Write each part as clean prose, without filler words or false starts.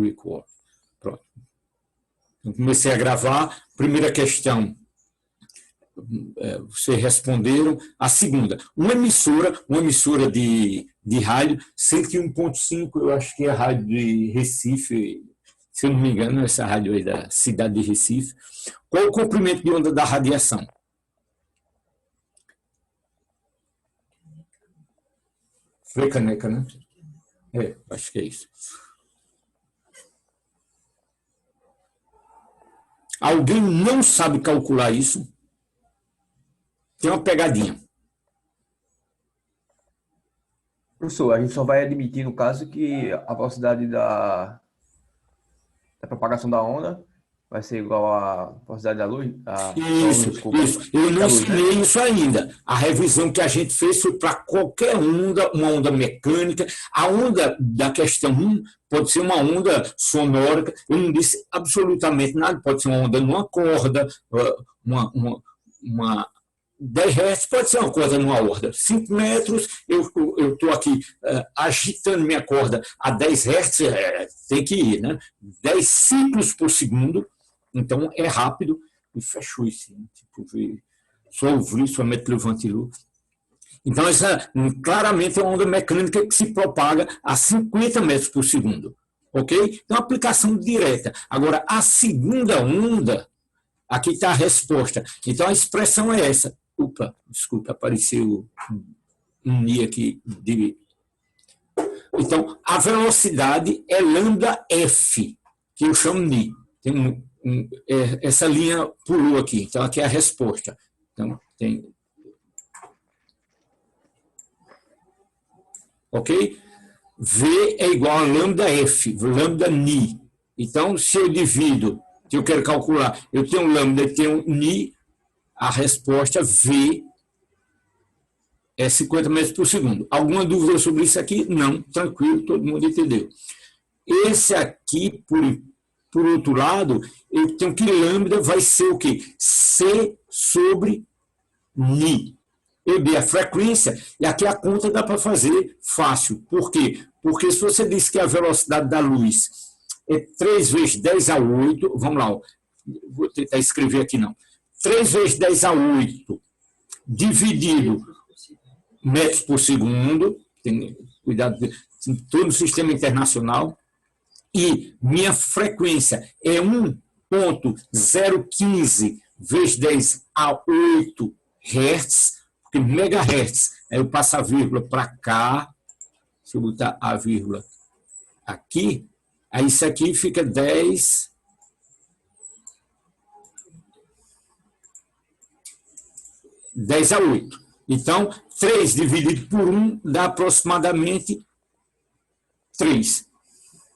record. Pronto. Eu comecei a gravar. Primeira questão, vocês responderam. A segunda, uma emissora de rádio, 101.5, eu acho que é a rádio de Recife, se eu não me engano, essa rádio aí da cidade de Recife. Qual o comprimento de onda da radiação? Frecaneca, né? Acho que é isso. Alguém não sabe calcular isso? Tem uma pegadinha. Professor, a gente só vai admitir, no caso, que a velocidade da propagação da onda vai ser igual à velocidade da luz? Isso. Eu não ensinei isso ainda. A revisão que a gente fez foi para qualquer onda, uma onda mecânica. A onda da questão 1 pode ser uma onda sonora. Eu não disse absolutamente nada. Pode ser uma onda numa corda, uma 10 Hz, pode ser uma corda numa corda. 5 metros, eu estou aqui agitando minha corda a 10 Hz, tem que ir, né? 10 ciclos por segundo. Então, é rápido, e fechou isso. Tipo, só ouvir, somente levante luz. Então, essa claramente é uma onda mecânica que se propaga a 50 metros por segundo. Ok? Então, aplicação direta. Agora, a segunda onda, aqui está a resposta. Então, a expressão é essa. Opa, desculpa, apareceu um i aqui. Então, a velocidade é lambda f, que eu chamo de. Tem essa linha pulou aqui, então aqui é a resposta. Então, tem. Ok? V é igual a lambda F, lambda Ni. Então, se eu divido, se eu quero calcular, eu tenho lambda e tenho Ni, a resposta V é 50 metros por segundo. Alguma dúvida sobre isso aqui? Não, tranquilo, todo mundo entendeu. Esse aqui, por outro lado, eu tenho que lambda vai ser o quê? C sobre Ni. EB é a frequência, e aqui a conta dá para fazer fácil. Por quê? Porque se você diz que a velocidade da luz é 3 vezes 10 a 8, vamos lá, vou tentar escrever aqui não. 3 vezes 10 a 8 dividido metros por segundo, tem cuidado, todo o sistema internacional, e minha frequência é 1.015 vezes 10 a 8 Hz, porque megahertz, aí eu passo a vírgula para cá, se eu botar a vírgula aqui, aí isso aqui fica 10 a 8. Então, 3 dividido por 1 dá aproximadamente 3.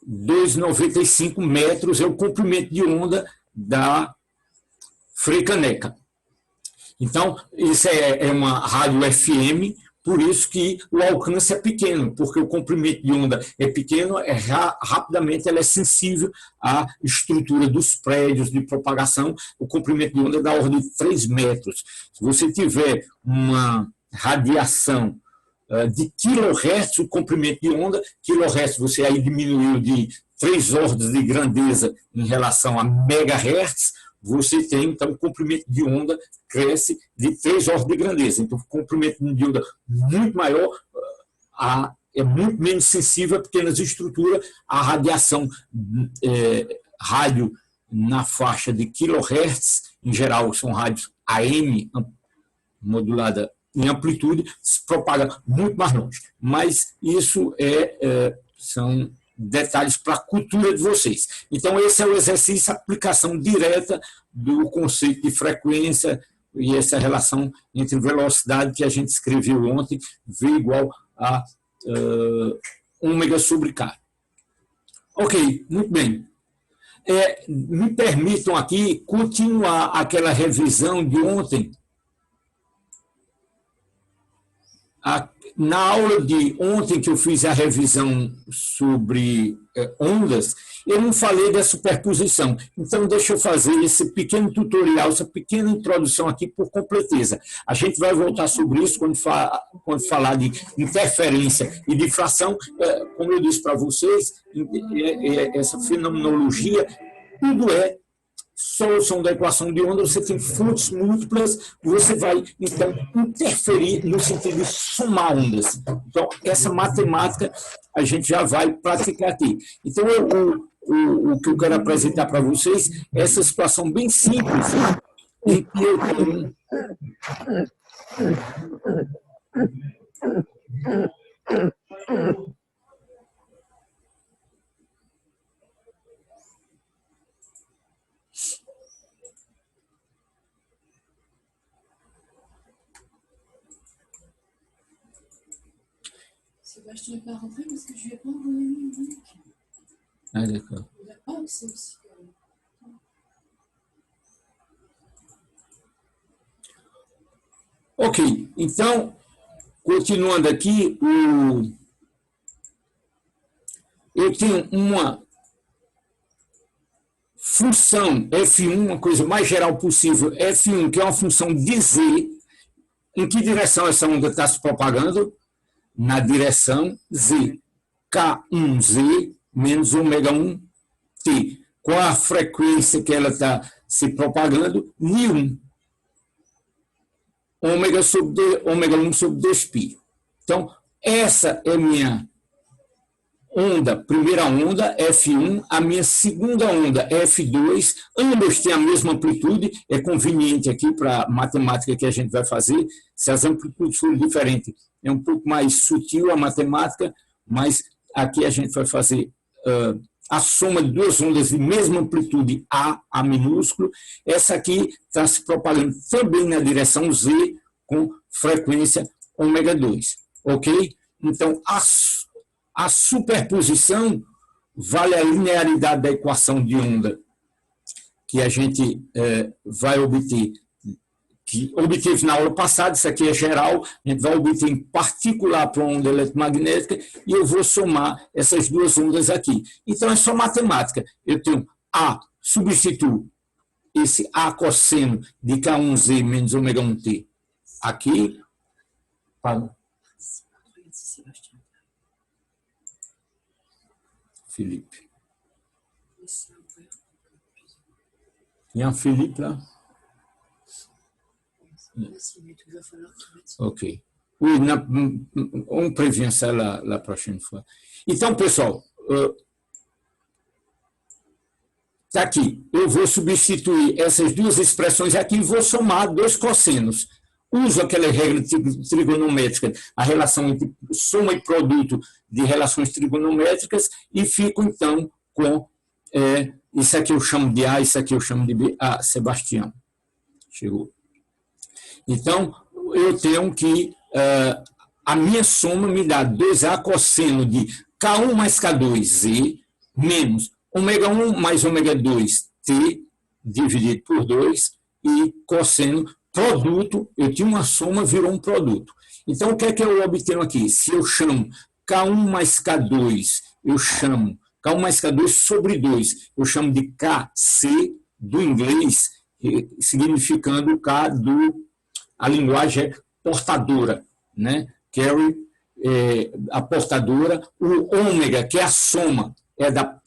2,95 metros é o comprimento de onda da Frecaneca. Então, isso é uma rádio FM, por isso que o alcance é pequeno, porque o comprimento de onda é pequeno, rapidamente ela é sensível à estrutura dos prédios de propagação, o comprimento de onda é da ordem de 3 metros. Se você tiver uma radiação de quilohertz, o comprimento de onda, quilohertz você aí diminuiu de 3 ordens de grandeza em relação a megahertz, você tem, então, o comprimento de onda cresce de 3 ordens de grandeza. Então, o comprimento de onda muito maior é muito menos sensível a pequenas estruturas. A radiação rádio na faixa de quilohertz, em geral, são rádios AM, modulada em amplitude, se propaga muito mais longe. Mas isso são detalhes para a cultura de vocês. Então, esse é o exercício, aplicação direta do conceito de frequência e essa relação entre velocidade que a gente escreveu ontem, V igual a ômega sobre K. Ok, muito bem. Me permitam aqui continuar aquela revisão de ontem. na aula de ontem, que eu fiz a revisão sobre ondas, eu não falei da superposição. Então, deixa eu fazer esse pequeno tutorial, essa pequena introdução aqui por completeza. A gente vai voltar sobre isso quando falar de interferência e difração. Como eu disse para vocês, essa fenomenologia, tudo é solução da equação de onda, você tem fontes múltiplas, você vai, então, interferir no sentido de somar ondas. Então, essa matemática a gente já vai praticar aqui. Então, o que eu quero apresentar para vocês é essa situação bem simples, em que eu tenho... Sébastien n'est pas rentré parce que je lui ai pas envoyé le link. Ah, d'accord. Il n'a pas accès aussi. Ok, então, continuando aqui, eu tenho uma função F1, uma coisa mais geral possível, F1, que é uma função de Z. Em que direção essa onda está se propagando? Na direção Z. K1Z menos ômega 1T. Qual a frequência que ela está se propagando? Ni1. Ômega 1 sobre 2π. Então, essa é minha onda, primeira onda, F1, a minha segunda onda, F2, ambas têm a mesma amplitude, é conveniente aqui para a matemática que a gente vai fazer, se as amplitudes forem diferentes, é um pouco mais sutil a matemática, mas aqui a gente vai fazer a soma de duas ondas de mesma amplitude A minúsculo, essa aqui está se propagando também na direção Z, com frequência ômega 2, ok? Então, a superposição vale a linearidade da equação de onda que a gente vai obter, que obteve na aula passada, isso aqui é geral, a gente vai obter em particular para a onda eletromagnética e eu vou somar essas duas ondas aqui. Então, é só matemática. Eu tenho A, substituo esse A cosseno de K1Z menos ômega 1T aqui, para Felipe. Tinha um Felipe lá? Ok. Oui, on prévient ça la prochaine fois. Então, pessoal, está aqui. Eu vou substituir essas duas expressões aqui e vou somar dois cossenos. Uso aquela regra trigonométrica, a relação entre soma e produto de relações trigonométricas e fico, então, com isso aqui eu chamo de A, isso aqui eu chamo de B. Ah, Sebastião. Chegou. Então, eu tenho que a minha soma me dá 2A cosseno de K1 mais K2Z menos ômega 1 mais ômega 2T dividido por 2 e cosseno produto, eu tinha uma soma, virou um produto. Então, o que é que eu obtenho aqui? Se eu chamo K1 mais K2, eu chamo K1 mais K2 sobre 2, eu chamo de KC do inglês, significando K do... A linguagem é portadora, né? Carry, a portadora. O ômega, que é a soma,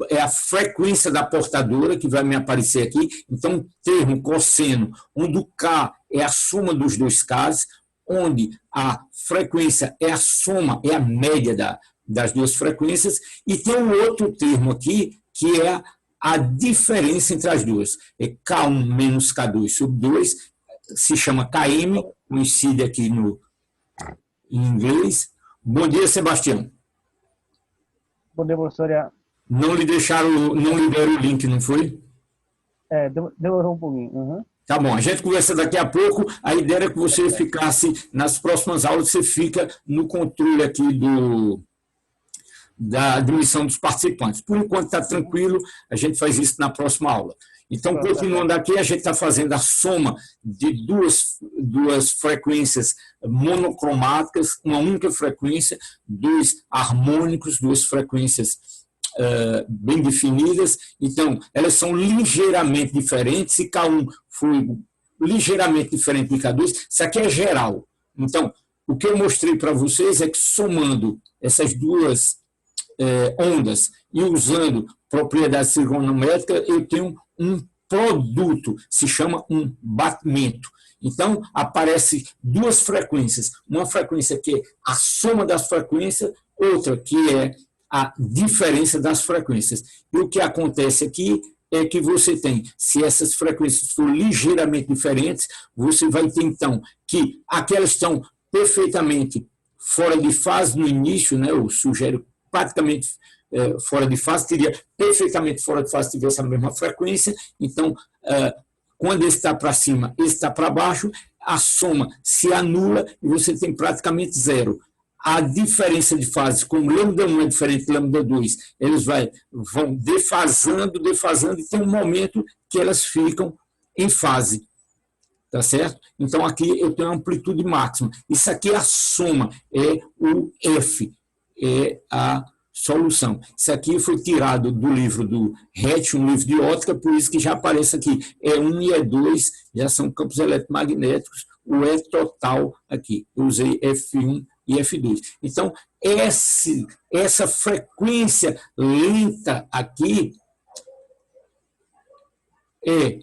é a frequência da portadora, que vai me aparecer aqui. Então, termo cosseno, onde o K é a soma dos dois Ks, onde a frequência é a soma, é a média das duas frequências, e tem um outro termo aqui, que é a diferença entre as duas. É K1 menos K2 sobre 2, se chama KM, coincide aqui em inglês. Bom dia, Sebastião. Bom dia, professora. Não lhe deram o link, não foi? Demorou um pouquinho. Uhum. Tá bom, a gente conversa daqui a pouco. A ideia é que você ficasse, nas próximas aulas, você fica no controle aqui da admissão dos participantes. Por enquanto está tranquilo, a gente faz isso na próxima aula. Então, continuando aqui, a gente está fazendo a soma de duas frequências monocromáticas, uma única frequência, dois harmônicos, duas frequências bem definidas. Então, elas são ligeiramente diferentes, se K1 for ligeiramente diferente de K2, isso aqui é geral. Então, o que eu mostrei para vocês é que somando essas duas ondas e usando propriedades trigonométricas, eu tenho um produto, se chama um batimento. Então, aparece duas frequências, uma frequência que é a soma das frequências, outra que é a diferença das frequências. E o que acontece aqui é que você tem, se essas frequências forem ligeiramente diferentes, você vai ter, então, que aquelas estão perfeitamente fora de fase no início, né? Eu sugiro praticamente fora de fase, teria perfeitamente fora de fase se tivesse a mesma frequência. Então, quando esse está para cima, esse está para baixo, a soma se anula e você tem praticamente zero. A diferença de fase, como lambda 1 é diferente de lambda 2, eles vão defasando, e tem um momento que elas ficam em fase. Tá certo? Então, aqui eu tenho amplitude máxima. Isso aqui é a soma, é o F, é a solução. Isso aqui foi tirado do livro do Hertz, um livro de ótica, por isso que já aparece aqui. E1 e E2 já são campos eletromagnéticos, o E total aqui. Eu usei F1 e F2. Então, essa frequência lenta aqui é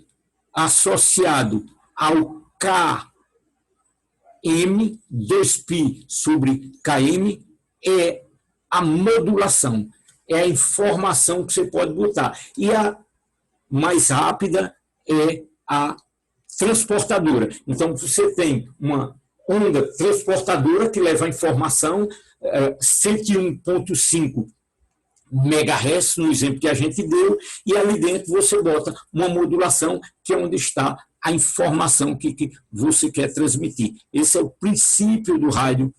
associado ao Km, 2π sobre Km, é a modulação, é a informação que você pode botar. E a mais rápida é a transportadora. Então, você tem uma onda transportadora que leva a informação 101,5 MHz, no exemplo que a gente deu, e ali dentro você bota uma modulação, que é onde está a informação que você quer transmitir. Esse é o princípio do rádio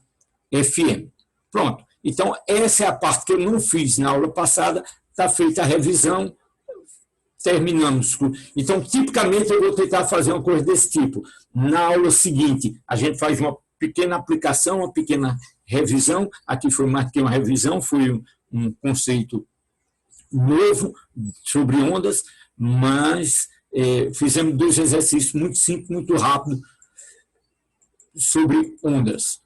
FM. Pronto. Então, essa é a parte que eu não fiz na aula passada, está feita a revisão, terminamos. Então, tipicamente, eu vou tentar fazer uma coisa desse tipo. Na aula seguinte, a gente faz uma pequena aplicação, uma pequena revisão. Aqui foi mais que uma revisão, foi um conceito novo sobre ondas, mas fizemos 2 exercícios muito simples, muito rápidos, sobre ondas.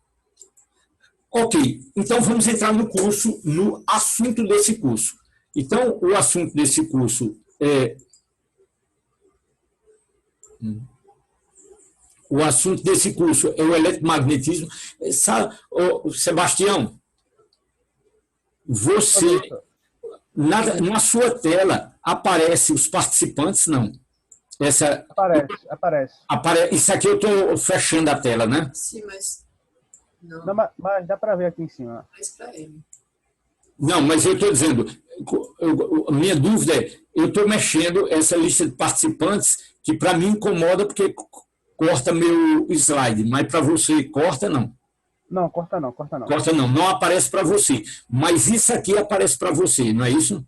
Ok, então vamos entrar no curso, no assunto desse curso. Então, o assunto desse curso é... O assunto desse curso é o eletromagnetismo. Sebastião, você... Na sua tela, aparece os participantes, não? Aparece. Isso aqui eu estou fechando a tela, né? Sim, mas... Não, mas dá para ver aqui em cima. Mas para ele. Não, mas eu estou dizendo, a minha dúvida é, eu estou mexendo essa lista de participantes, que para mim incomoda porque corta meu slide, mas para você corta não. Não, corta não. Corta não aparece para você. Mas isso aqui aparece para você, não é isso?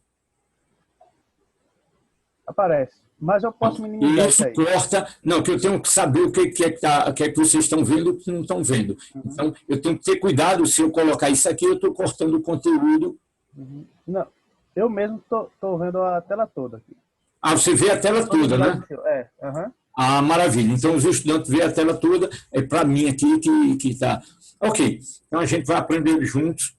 Aparece. Mas eu posso minimizar isso aí. Corta. Não, que eu tenho que saber o que é que vocês estão vendo e o que não estão vendo. Então, eu tenho que ter cuidado, se eu colocar isso aqui, eu estou cortando o conteúdo. Não, eu mesmo estou vendo a tela toda aqui. Ah, você vê a tela toda, né? Ah, maravilha. Então, os estudantes veem a tela toda, é para mim aqui que está... Ok, então a gente vai aprender juntos.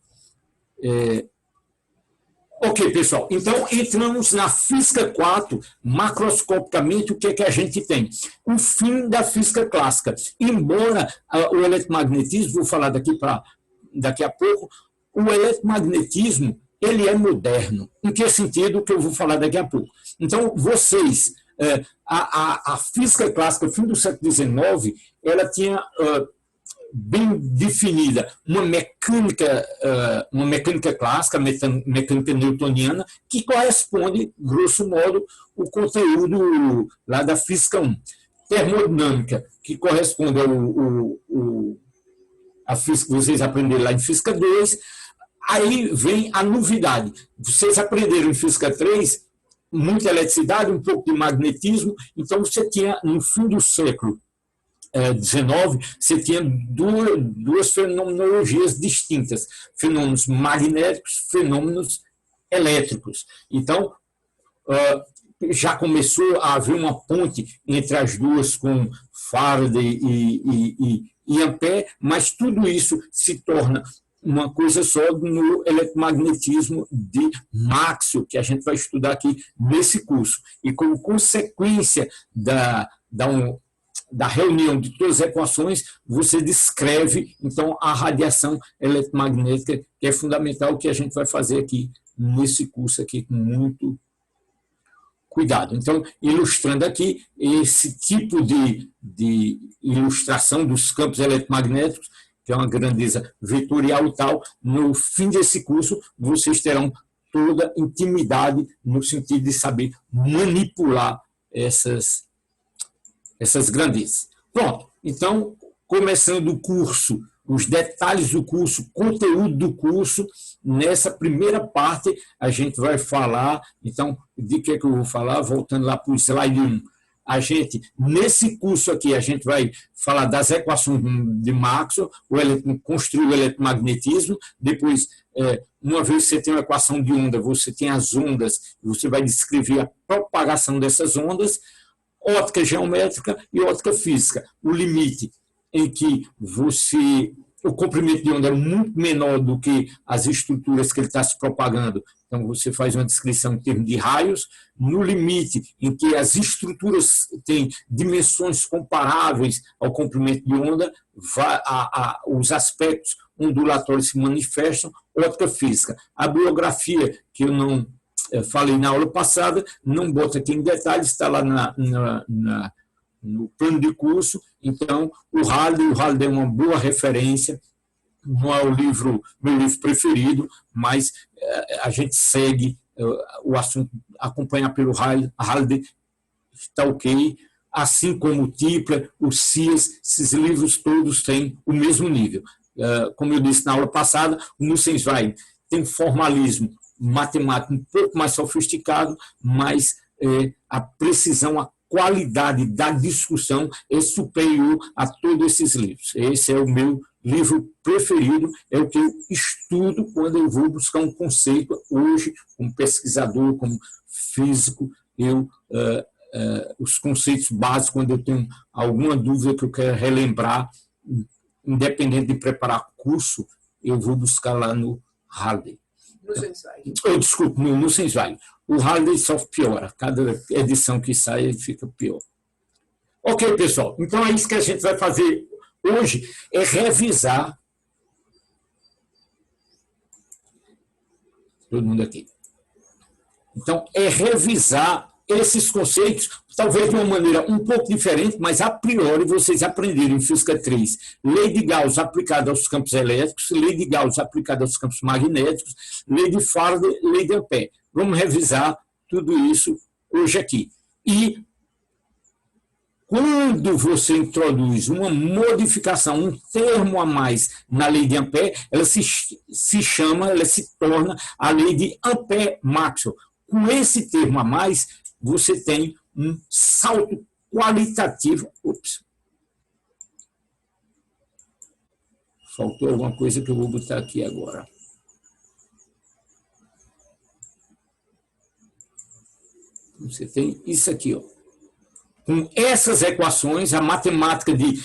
Ok, pessoal, então entramos na física 4, macroscopicamente, o que é que a gente tem? O fim da física clássica. Embora o eletromagnetismo, vou falar daqui a pouco, o eletromagnetismo, ele é moderno. Em que sentido que eu vou falar daqui a pouco? Então, vocês, a física clássica, fim do século XIX, ela tinha... bem definida, uma mecânica clássica, mecânica newtoniana, que corresponde, grosso modo, o conteúdo lá da física 1. Termodinâmica, que corresponde à física que vocês aprenderam lá em física 2, Aí vem a novidade. Vocês aprenderam em Física 3 muita eletricidade, um pouco de magnetismo, então você tinha, no fim do século XIX, você tinha duas fenomenologias distintas, fenômenos magnéticos, fenômenos elétricos. Então, já começou a haver uma ponte entre as duas com Faraday e Ampère, mas tudo isso se torna uma coisa só no eletromagnetismo de Maxwell, que a gente vai estudar aqui nesse curso. E como consequência da reunião de todas as equações, você descreve, então, a radiação eletromagnética, que é fundamental, que a gente vai fazer aqui nesse curso aqui com muito cuidado. Então, ilustrando aqui, esse tipo de ilustração dos campos eletromagnéticos, que é uma grandeza vetorial e tal, no fim desse curso, vocês terão toda intimidade no sentido de saber manipular essas grandezas. Pronto, então, começando o curso, os detalhes do curso, conteúdo do curso, nessa primeira parte a gente vai falar, então, de que eu vou falar? Voltando lá para o slide 1. Nesse curso aqui, a gente vai falar das equações de Maxwell, construir o eletromagnetismo, depois, uma vez que você tem uma equação de onda, você tem as ondas, você vai descrever a propagação dessas ondas, ótica geométrica e ótica física. O limite em que o comprimento de onda é muito menor do que as estruturas que ele está se propagando. Então, você faz uma descrição em termos de raios. No limite em que as estruturas têm dimensões comparáveis ao comprimento de onda, os aspectos ondulatórios se manifestam, ótica física. A bibliografia, que eu não falei na aula passada, não boto aqui em detalhes, está lá no plano de curso. Então, o Halliday é uma boa referência, não é meu livro preferido, mas a gente segue o assunto, acompanhar pelo Halliday, está ok, assim como o Tipler, o Sears, esses livros todos têm o mesmo nível. Como eu disse na aula passada, o Nussensweig tem formalismo matemático um pouco mais sofisticado, mas a precisão, a qualidade da discussão é superior a todos esses livros. Esse é o meu livro preferido, é o que eu estudo quando eu vou buscar um conceito. Hoje, como pesquisador, como físico, os conceitos básicos, quando eu tenho alguma dúvida que eu quero relembrar, independente de preparar curso, eu vou buscar lá no Halliday. Desculpe, no Nussensweig. O Halliday só piora. Cada edição que sai, ele fica pior. Ok, pessoal. Então, é isso que a gente vai fazer hoje, é revisar. Todo mundo aqui. Então, é revisar esses conceitos, talvez de uma maneira um pouco diferente, mas a priori vocês aprenderam em Física 3, lei de Gauss aplicada aos campos elétricos, lei de Gauss aplicada aos campos magnéticos, lei de Faraday, lei de Ampère. Vamos revisar tudo isso hoje aqui. E quando você introduz uma modificação, um termo a mais na lei de Ampère, ela se torna a lei de Ampère-Maxwell. Com esse termo a mais, você tem um salto qualitativo. Faltou alguma coisa que eu vou botar aqui agora. Você tem isso aqui, ó. Com essas equações, a matemática de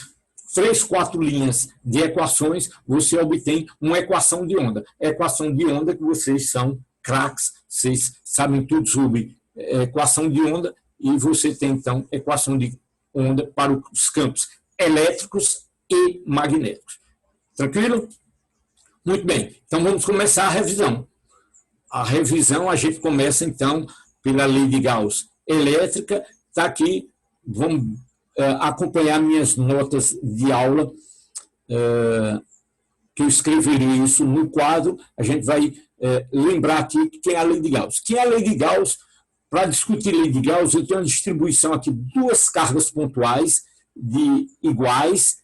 3, 4 linhas de equações, você obtém uma equação de onda. Equação de onda que vocês são craques, vocês sabem tudo sobre equação de onda, e você tem, então, equação de onda para os campos elétricos e magnéticos. Tranquilo? Muito bem. Então, vamos começar a revisão. A revisão, a gente começa, então, pela lei de Gauss elétrica. Está aqui, vamos acompanhar minhas notas de aula, que eu escreveria isso no quadro. A gente vai lembrar aqui que é a lei de Gauss. Que é a lei de Gauss? Para discutir a lei de Gauss, eu tenho uma distribuição aqui, 2 cargas pontuais iguais,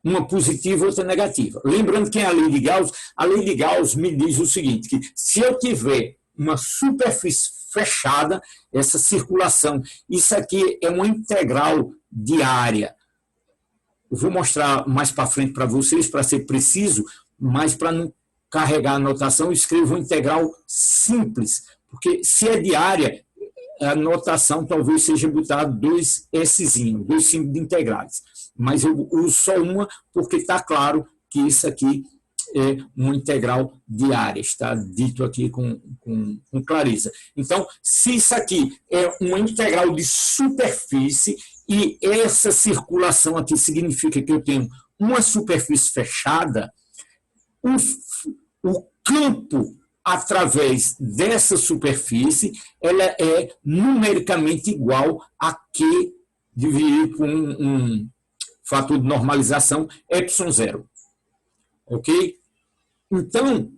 uma positiva e outra negativa. Lembrando que a lei de Gauss me diz o seguinte, que se eu tiver uma superfície fechada, essa circulação, isso aqui é uma integral diária. Eu vou mostrar mais para frente para vocês, para ser preciso, mas para não carregar a notação, eu escrevo uma integral simples, porque se é diária, a notação talvez seja botar dois Szinho, dois símbolos de integrais. Mas eu uso só uma, porque está claro que isso aqui é uma integral diária, está dito aqui com clareza. Então, se isso aqui é uma integral de superfície, e essa circulação aqui significa que eu tenho uma superfície fechada, o campo através dessa superfície, ela é numericamente igual a Q dividido por um fator de normalização, ε0. Ok? Então,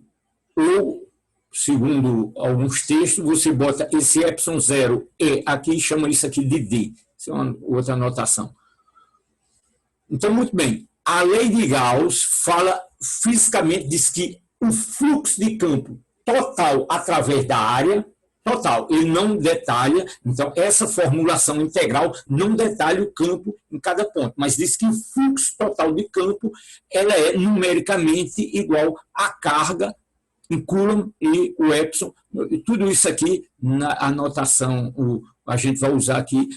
segundo alguns textos, você bota esse ε0 aqui e chama isso aqui de D. Isso é uma outra anotação. Então, muito bem. A lei de Gauss fala fisicamente, diz que o fluxo de campo total através da área, total, ele não detalha, então essa formulação integral não detalha o campo em cada ponto, mas diz que o fluxo total de campo ela é numericamente igual à carga em Coulomb e o Epson, tudo isso aqui na anotação, a gente vai usar aqui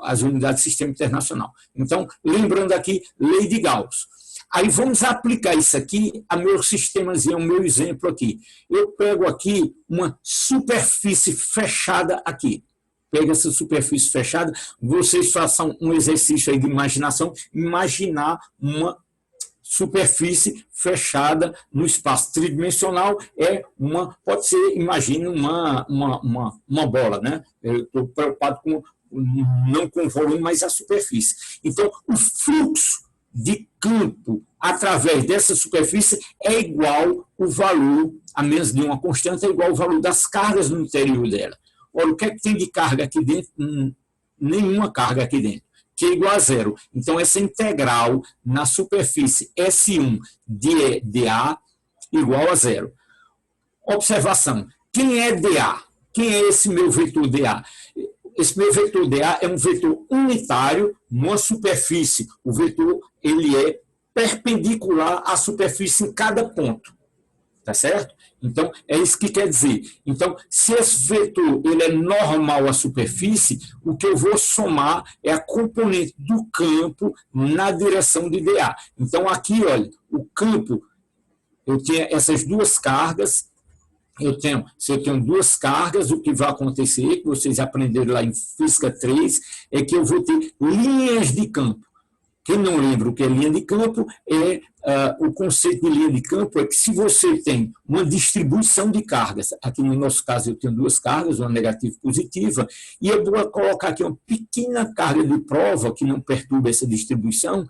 as unidades do Sistema Internacional. Então, lembrando aqui, lei de Gauss. Aí vamos aplicar isso aqui a meu sistemazinho, ao meu exemplo aqui. Eu pego aqui uma superfície fechada aqui. Pega essa superfície fechada, vocês façam um exercício aí de imaginação, imaginar uma superfície fechada no espaço tridimensional, pode ser, imagine uma bola, né? Eu estou preocupado não com o volume, mas a superfície. Então, o fluxo de campo através dessa superfície é igual o valor, a menos de uma constante, é igual ao valor das cargas no interior dela. Olha, o que é que tem de carga aqui dentro? Nenhuma carga aqui dentro, que é igual a zero. Então, essa integral na superfície S1 de dA igual a zero. Observação, quem é dA? Quem é esse meu vetor dA? Esse meu vetor dA é um vetor unitário numa superfície. O vetor ele é perpendicular à superfície em cada ponto. Tá certo? Então, é isso que quer dizer. Então, se esse vetor ele é normal à superfície, o que eu vou somar é a componente do campo na direção de dA. Então, aqui, olha, o campo, eu tenho essas duas cargas. Se eu tenho duas cargas, o que vai acontecer, que vocês aprenderam lá em Física 3, é que eu vou ter linhas de campo. Quem não lembra o que é linha de campo, o conceito de linha de campo é que se você tem uma distribuição de cargas, aqui no nosso caso eu tenho duas cargas, uma negativa e positiva, e eu vou colocar aqui uma pequena carga de prova que não perturba essa distribuição,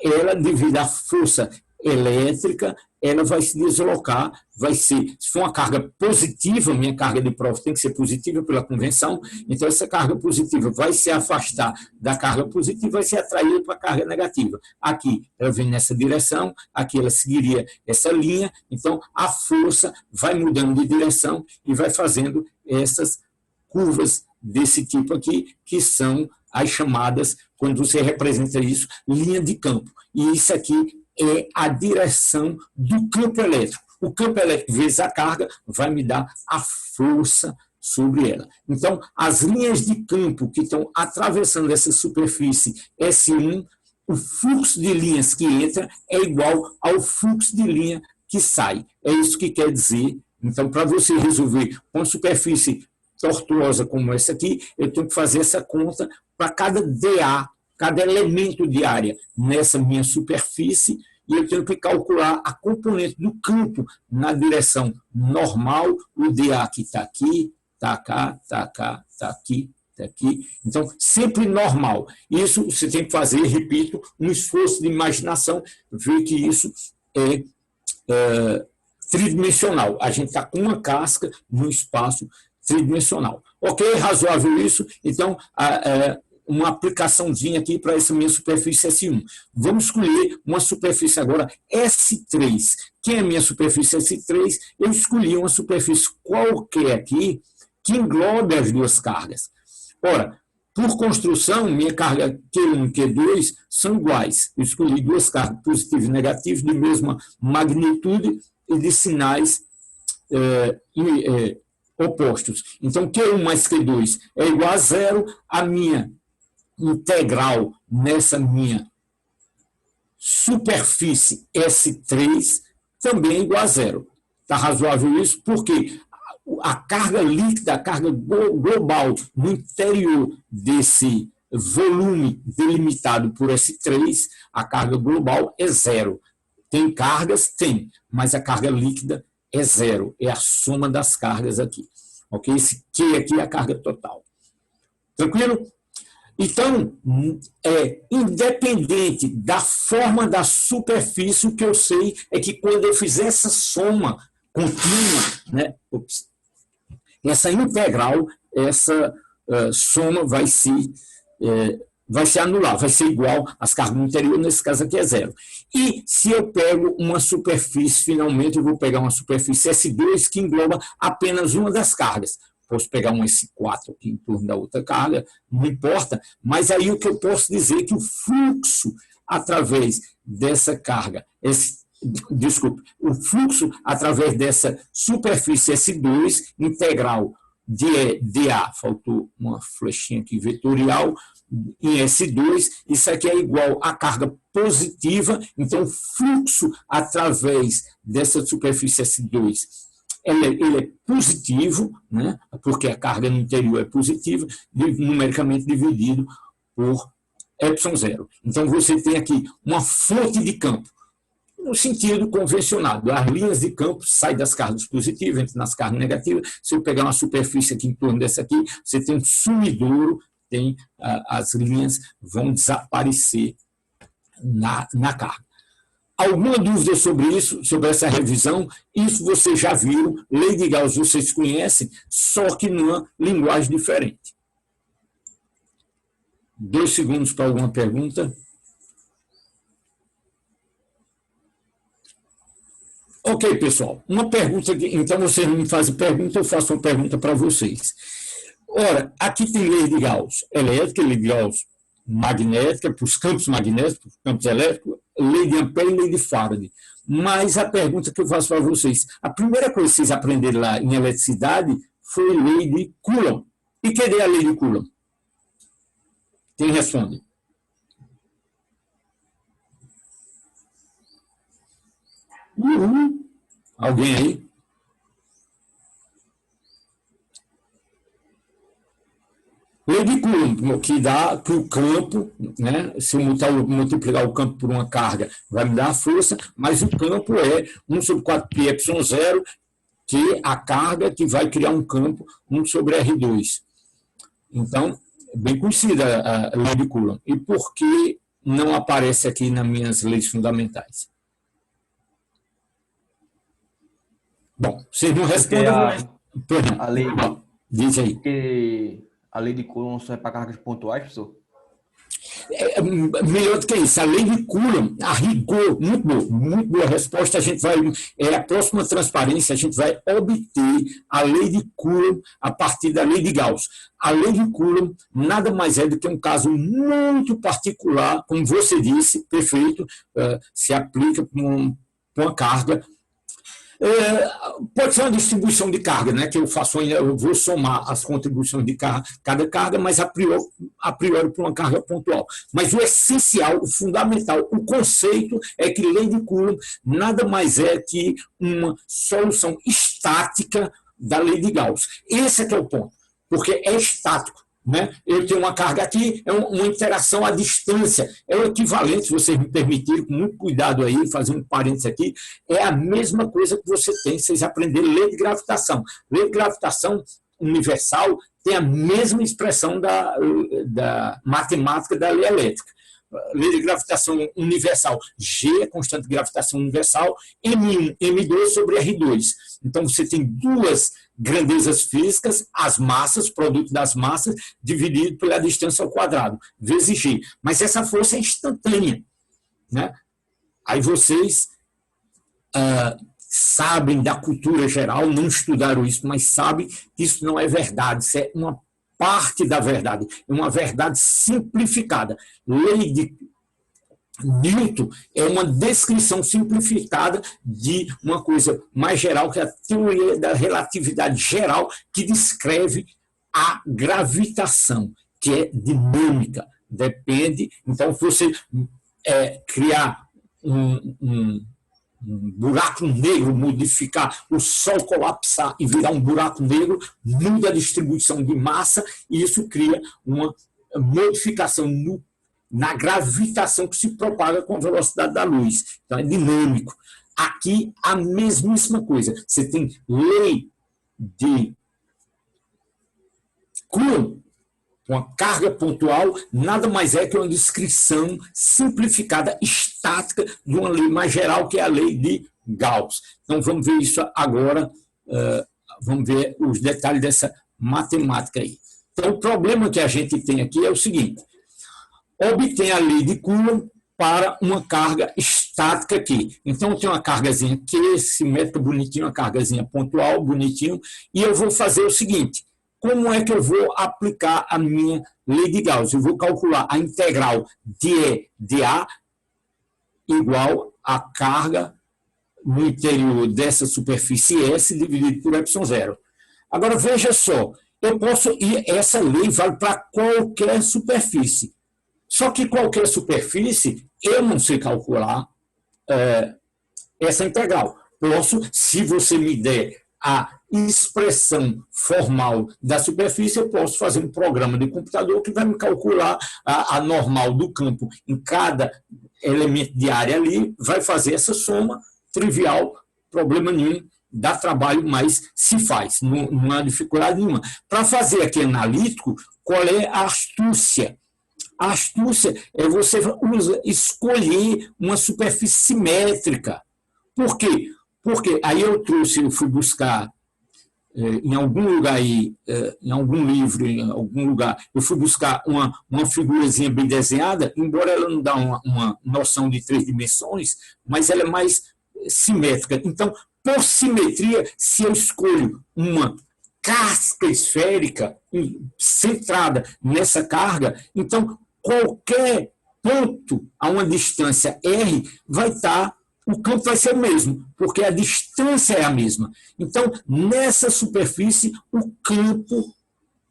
ela, devido à força elétrica, ela vai se deslocar, se for uma carga positiva, minha carga de prova tem que ser positiva pela convenção, então essa carga positiva vai se afastar da carga positiva, vai ser atraída para a carga negativa. Aqui ela vem nessa direção, aqui ela seguiria essa linha, então a força vai mudando de direção e vai fazendo essas curvas desse tipo aqui, que são as chamadas, quando você representa isso, linha de campo. E isso aqui é a direção do campo elétrico. O campo elétrico vezes a carga vai me dar a força sobre ela. Então, as linhas de campo que estão atravessando essa superfície S1, o fluxo de linhas que entra é igual ao fluxo de linha que sai. É isso que quer dizer. Então, para você resolver uma superfície tortuosa como essa aqui, eu tenho que fazer essa conta para cada dA, cada elemento de área nessa minha superfície, e eu tenho que calcular a componente do campo na direção normal, o dA que está aqui, está cá, está cá, está aqui, está aqui. Então, sempre normal. Isso você tem que fazer, repito, um esforço de imaginação, ver que isso é tridimensional. A gente está com uma casca num espaço tridimensional. Ok? Razoável isso? Então, uma aplicaçãozinha aqui para essa minha superfície S1. Vamos escolher uma superfície agora S3. Quem é a minha superfície S3? Eu escolhi uma superfície qualquer aqui que englobe as duas cargas. Ora, por construção, minha carga Q1 e Q2 são iguais. Eu escolhi duas cargas positivas e negativas de mesma magnitude e de sinais opostos. Então, Q1 mais Q2 é igual a zero. A minha integral nessa minha superfície S3 também é igual a zero. Está razoável isso? Porque a carga líquida, a carga global no interior desse volume delimitado por S3, a carga global é zero. Tem cargas? Tem, mas a carga líquida é zero. É a soma das cargas aqui. Ok? Esse Q aqui é a carga total. Tranquilo? Então, independente da forma da superfície, o que eu sei é que quando eu fizer essa soma contínua, né, essa integral, essa soma vai se anular, vai ser igual às cargas no interior, nesse caso aqui é zero. E se eu pego uma superfície, finalmente eu vou pegar uma superfície S2 que engloba apenas uma das cargas. Posso pegar um S4 aqui em torno da outra carga, não importa, mas aí o que eu posso dizer é que o fluxo através dessa carga, o fluxo através dessa superfície S2 integral de dA, faltou uma flechinha aqui vetorial, em S2, isso aqui é igual à carga positiva, então o fluxo através dessa superfície S2 ele é positivo, né, porque a carga no interior é positiva, numericamente dividido por ε0. Então você tem aqui uma fonte de campo, no sentido convencionado. As linhas de campo saem das cargas positivas, entram nas cargas negativas. Se eu pegar uma superfície aqui em torno dessa aqui, você tem um sumidouro, as linhas vão desaparecer na carga. Alguma dúvida sobre isso, sobre essa revisão? Isso vocês já viram, lei de Gauss vocês conhecem, só que numa linguagem diferente. 2 segundos para alguma pergunta. Ok, pessoal. Uma pergunta, então vocês me fazem pergunta, eu faço uma pergunta para vocês. Ora, aqui tem lei de Gauss elétrica, lei de Gauss magnética, para os campos magnéticos, para os campos elétricos, lei de Ampère e lei de Faraday. Mas a pergunta que eu faço para vocês, a primeira coisa que vocês aprenderam lá em eletricidade foi a lei de Coulomb. E cadê a lei de Coulomb? Quem responde? Alguém aí? Lei de Coulomb, que dá que o campo, né, se eu multiplicar o campo por uma carga, vai me dar a força, mas o campo é 1 sobre 4πε0, que é a carga que vai criar um campo 1 sobre R2. Então, é bem conhecida a lei de Coulomb. E por que não aparece aqui nas minhas leis fundamentais? Bom, vocês não respondem. A lei, diz aí. porque a lei de Coulomb só é para cargas pontuais, professor? Melhor do que isso, a lei de Coulomb, a rigor, muito boa resposta. A gente vai, a próxima transparência, a gente vai obter a lei de Coulomb a partir da lei de Gauss. A lei de Coulomb nada mais é do que um caso muito particular, como você disse, perfeito, se aplica para uma carga. Pode ser uma distribuição de carga, né, que eu faço, eu vou somar as contribuições de cada carga, mas a priori para uma carga pontual. Mas o essencial, o fundamental, o conceito é que lei de Coulomb nada mais é que uma solução estática da lei de Gauss. Esse é que é o ponto, porque é estático. Né? Eu tenho uma carga aqui, é uma interação à distância, é o equivalente, se vocês me permitirem, com muito cuidado aí, fazer um parênteses aqui, é a mesma coisa que você tem, vocês aprenderem lei de gravitação. Lei de gravitação universal tem a mesma expressão da matemática da lei elétrica. Lei de gravitação universal, G é constante de gravitação universal, M1, M2 sobre R2. Então você tem duas grandezas físicas, as massas, produto das massas, dividido pela distância ao quadrado, vezes g. Mas essa força é instantânea, né? Aí vocês sabem da cultura geral, não estudaram isso, mas sabem que isso não é verdade, isso é uma parte da verdade, é uma verdade simplificada. Lei de Newton é uma descrição simplificada de uma coisa mais geral, que é a teoria da relatividade geral, que descreve a gravitação, que é dinâmica. Depende, então, se você criar um buraco negro, modificar o Sol colapsar e virar um buraco negro, muda a distribuição de massa e isso cria uma modificação na gravitação que se propaga com a velocidade da luz. Então, é dinâmico. Aqui, a mesmíssima coisa. Você tem lei de Coulomb, uma carga pontual, nada mais é que uma descrição simplificada, estática, de uma lei mais geral, que é a lei de Gauss. Então, vamos ver isso agora, vamos ver os detalhes dessa matemática aí. Então, o problema que a gente tem aqui é o seguinte: obtém a lei de Coulomb para uma carga estática aqui. Então, eu tenho uma cargazinha Q, simétrica, bonitinho, uma cargazinha pontual, bonitinho, e eu vou fazer o seguinte: como é que eu vou aplicar a minha lei de Gauss? Eu vou calcular a integral de E de A igual a carga no interior dessa superfície S dividido por ε0. Agora, veja só, eu posso ir, essa lei vale para qualquer superfície. Só que qualquer superfície, eu não sei calcular essa integral. Posso, se você me der a expressão formal da superfície, eu posso fazer um programa de computador que vai me calcular a normal do campo em cada elemento de área ali, vai fazer essa soma, trivial, problema nenhum, dá trabalho, mas se faz, não há dificuldade nenhuma. Para fazer aqui analítico, qual é a astúcia? A astúcia é você escolher uma superfície simétrica. Por quê? Porque aí eu fui buscar em algum lugar aí, em algum livro, em algum lugar, eu fui buscar uma figurazinha bem desenhada, embora ela não dê uma noção de 3 dimensões, mas ela é mais simétrica. Então, por simetria, se eu escolho uma casca esférica centrada nessa carga, então qualquer ponto a uma distância R vai estar, o campo vai ser o mesmo, porque a distância é a mesma. Então, nessa superfície, o campo,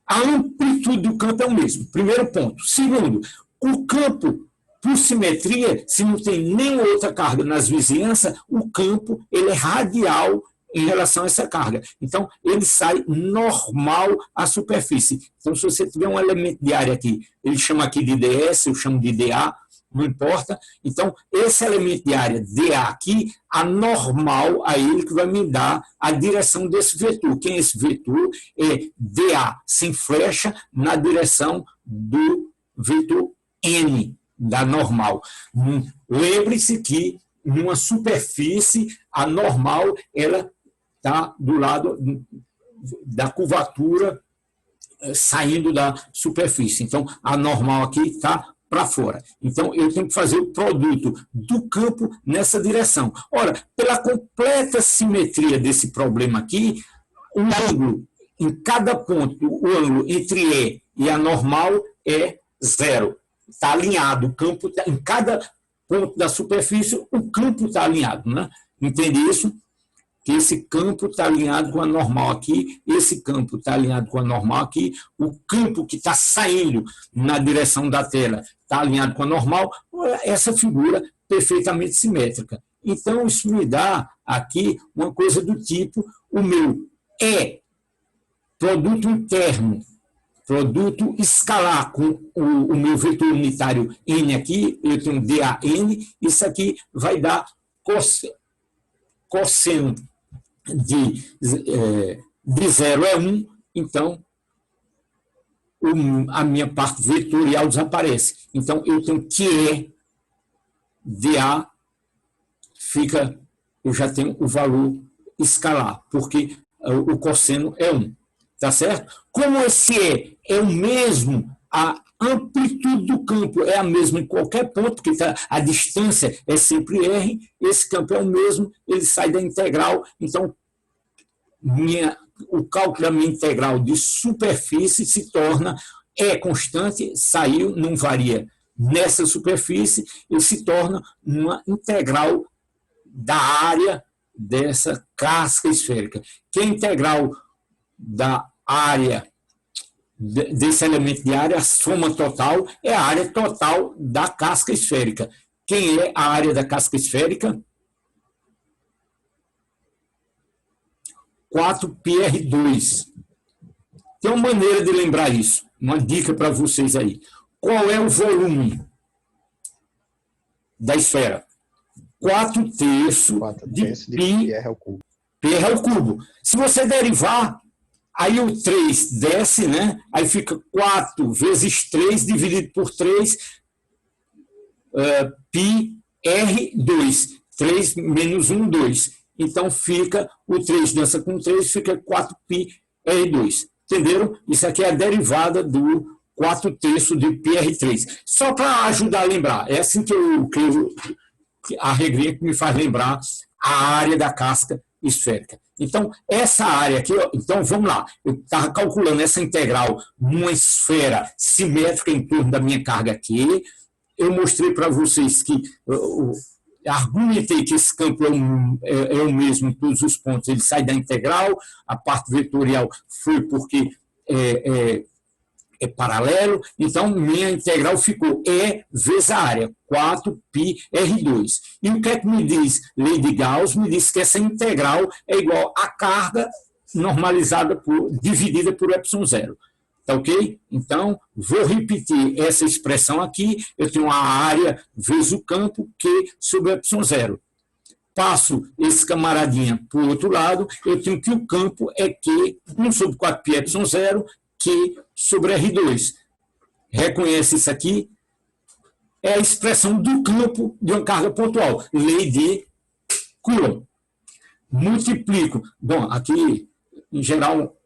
a amplitude do campo é o mesmo. Primeiro ponto. Segundo, o campo, por simetria, se não tem nenhuma outra carga nas vizinhanças, o campo ele é radial em relação a essa carga. Então, ele sai normal à superfície. Então, se você tiver um elemento de área aqui, ele chama aqui de ds, eu chamo de dA, não importa. Então, esse elemento de área dA aqui, a normal a ele que vai me dar a direção desse vetor. Quem é esse vetor? É dA sem flecha na direção do vetor N, da normal. Lembre-se que numa superfície, a normal, ela está do lado da curvatura saindo da superfície. Então, a normal aqui está para fora. Então, eu tenho que fazer o produto do campo nessa direção. Ora, pela completa simetria desse problema aqui, o ângulo em cada ponto, o ângulo entre E e a normal é 0. Está alinhado. O campo em cada ponto da superfície, o campo está alinhado, né? Entende isso? Que esse campo está alinhado com a normal aqui, esse campo está alinhado com a normal aqui, o campo que está saindo na direção da tela está alinhado com a normal, essa figura perfeitamente simétrica. Então, isso me dá aqui uma coisa do tipo, o meu produto interno, produto escalar com o meu vetor unitário N aqui, eu tenho DAN, isso aqui vai dar cosseno de 0 é 1, então a minha parte vetorial desaparece. Então, eu tenho que dA fica, eu já tenho o valor escalar, porque o cosseno é 1. Tá certo? Como esse é o mesmo, a amplitude do campo é a mesma em qualquer ponto, porque a distância é sempre R, esse campo é o mesmo, ele sai da integral, então o cálculo da minha integral de superfície se torna E constante, saiu, não varia nessa superfície, ele se torna uma integral da área dessa casca esférica, que é a integral da área desse elemento de área, a soma total é a área total da casca esférica. Quem é a área da casca esférica? 4πr2. Tem uma maneira de lembrar isso, uma dica para vocês aí. Qual é o volume da esfera? 4/3 de πr ao cubo. πr ao cubo. Se você derivar, aí o 3 desce, né? Aí fica 4 vezes 3 dividido por 3, πr2. 3 menos 1, 2. Então, fica o 3 dança com 3, fica 4πr2. Entenderam? Isso aqui é a derivada do 4/3 de πr3. Só para ajudar a lembrar. É assim que a regrinha que me faz lembrar a área da casca esférica. Então, essa área aqui, então vamos lá, eu estava calculando essa integral numa esfera simétrica em torno da minha carga aqui, eu mostrei para vocês que, argumentei que esse campo é o mesmo em todos os pontos, ele sai da integral, a parte vetorial foi porque é paralelo, então minha integral ficou E vezes a área, 4πr2. E o que é que me diz? Lei de Gauss me diz que essa integral é igual à carga normalizada dividida por ε0. Tá ok? Então, vou repetir essa expressão aqui, eu tenho a área vezes o campo, Q sobre ε0. Passo esse camaradinha para o outro lado, eu tenho que o campo é Q, 1 sobre 4πε0, Q sobre R2. Reconhece isso aqui? É a expressão do campo de uma carga pontual. Lei de Coulomb. Multiplico. Bom, aqui, em geral,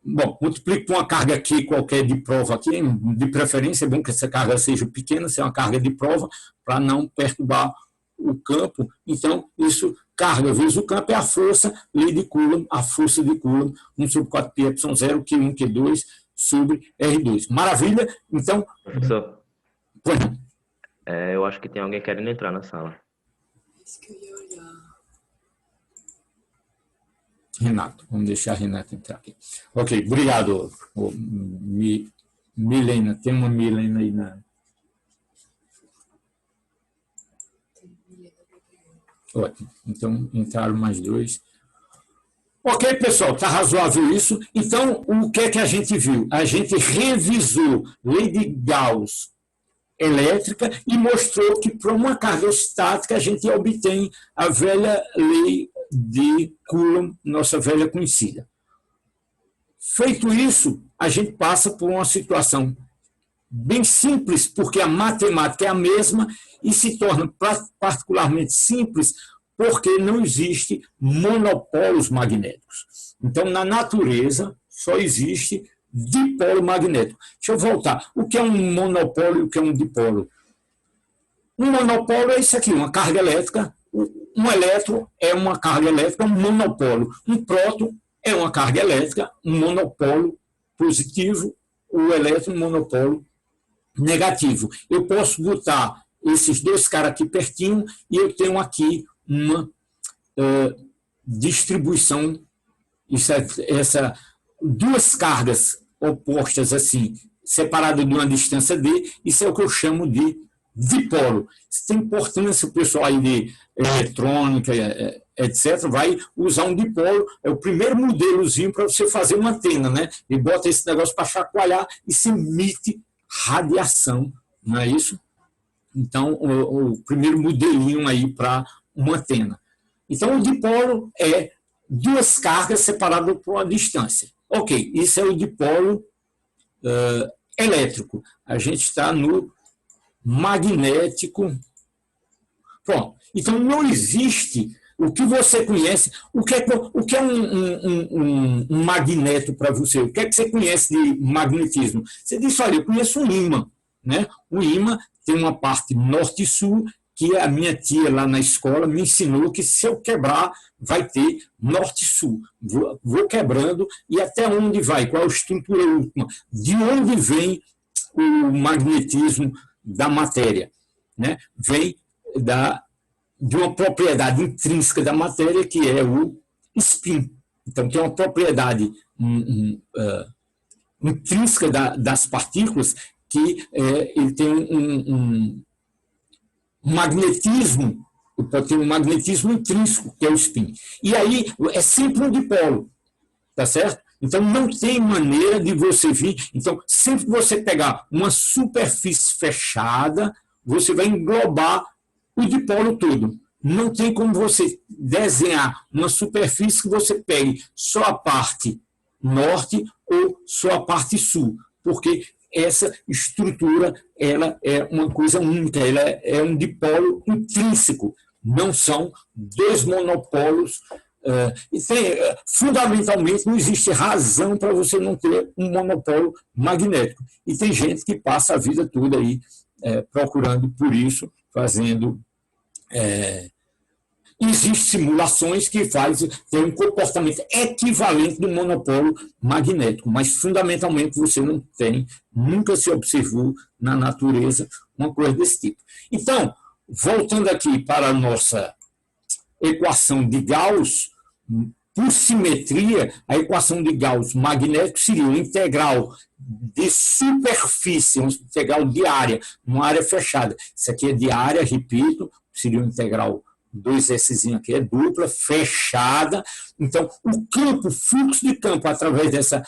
multiplico por uma carga Q qualquer de prova aqui. De preferência, é bom que essa carga seja pequena, seja uma carga de prova, para não perturbar o campo. Então, isso, carga vezes o campo, é a força, lei de Coulomb, a força de Coulomb, 1 sobre 4πε0, Q1, Q2, sobre R2. Maravilha? Então... Professor, pois eu acho que tem alguém querendo entrar na sala. Est-ce qu'il y a Renato, vamos deixar a Renata entrar aqui. Ok, obrigado, Milena. Tem uma Milena aí na... Ótimo, então entraram mais 2. Ok, pessoal, está razoável isso? Então, o que é que a gente viu? A gente revisou lei de Gauss elétrica e mostrou que para uma carga estática a gente obtém a velha lei de Coulomb, nossa velha conhecida. Feito isso, a gente passa por uma situação bem simples, porque a matemática é a mesma e se torna particularmente simples porque não existe monopólos magnéticos. Então, na natureza, só existe dipolo magnético. Deixa eu voltar. O que é um monopólio e o que é um dipolo? Um monopólio é isso aqui, uma carga elétrica. Um elétron é uma carga elétrica, um monopólio. Um próton é uma carga elétrica, um monopólio positivo, o elétron, um monopólio negativo. Eu posso botar esses dois caras aqui pertinho e eu tenho aqui uma distribuição, duas cargas opostas assim, separadas de uma distância d, isso é o que eu chamo de dipolo. Isso tem importância, o pessoal aí de eletrônica, etc., vai usar um dipolo, é o primeiro modelozinho para você fazer uma antena, né? E bota esse negócio para chacoalhar e se emite radiação, não é isso? Então, o primeiro modelinho aí para uma antena. Então, o dipolo é duas cargas separadas por uma distância. Ok, isso é o dipolo elétrico. A gente está no magnético. Pronto. Então, não existe O que você conhece, o que é um magneto para você? O que é que você conhece de magnetismo? Você diz, olha, eu conheço um ímã, né? O ímã tem uma parte norte e sul, que a minha tia lá na escola me ensinou que se eu quebrar, vai ter norte e sul. Vou quebrando e até onde vai? Qual a estrutura última? De onde vem o magnetismo da matéria? Né? Vem de uma propriedade intrínseca da matéria, que é o spin. Então, tem uma propriedade intrínseca das partículas que ele tem um magnetismo, pode ter um magnetismo intrínseco, que é o spin. E aí é sempre um dipolo, tá certo? Então não tem maneira de você vir. Então, sempre que você pegar uma superfície fechada, você vai englobar o dipolo todo. Não tem como você desenhar uma superfície que você pegue só a parte norte ou só a parte sul, porque essa estrutura ela é uma coisa única, ela é um dipolo intrínseco, não são dois monopolos. Fundamentalmente, não existe razão para você não ter um monopolo magnético. E tem gente que passa a vida toda aí procurando por isso, fazendo... Existem simulações que tem um comportamento equivalente do monopolo magnético, mas fundamentalmente você não tem, nunca se observou na natureza uma coisa desse tipo. Então, voltando aqui para a nossa equação de Gauss, por simetria, a equação de Gauss magnético seria o integral de superfície, um integral de área, uma área fechada. Isso aqui é de área, repito, seria o integral 2S aqui é dupla, fechada. Então, o fluxo de campo através dessa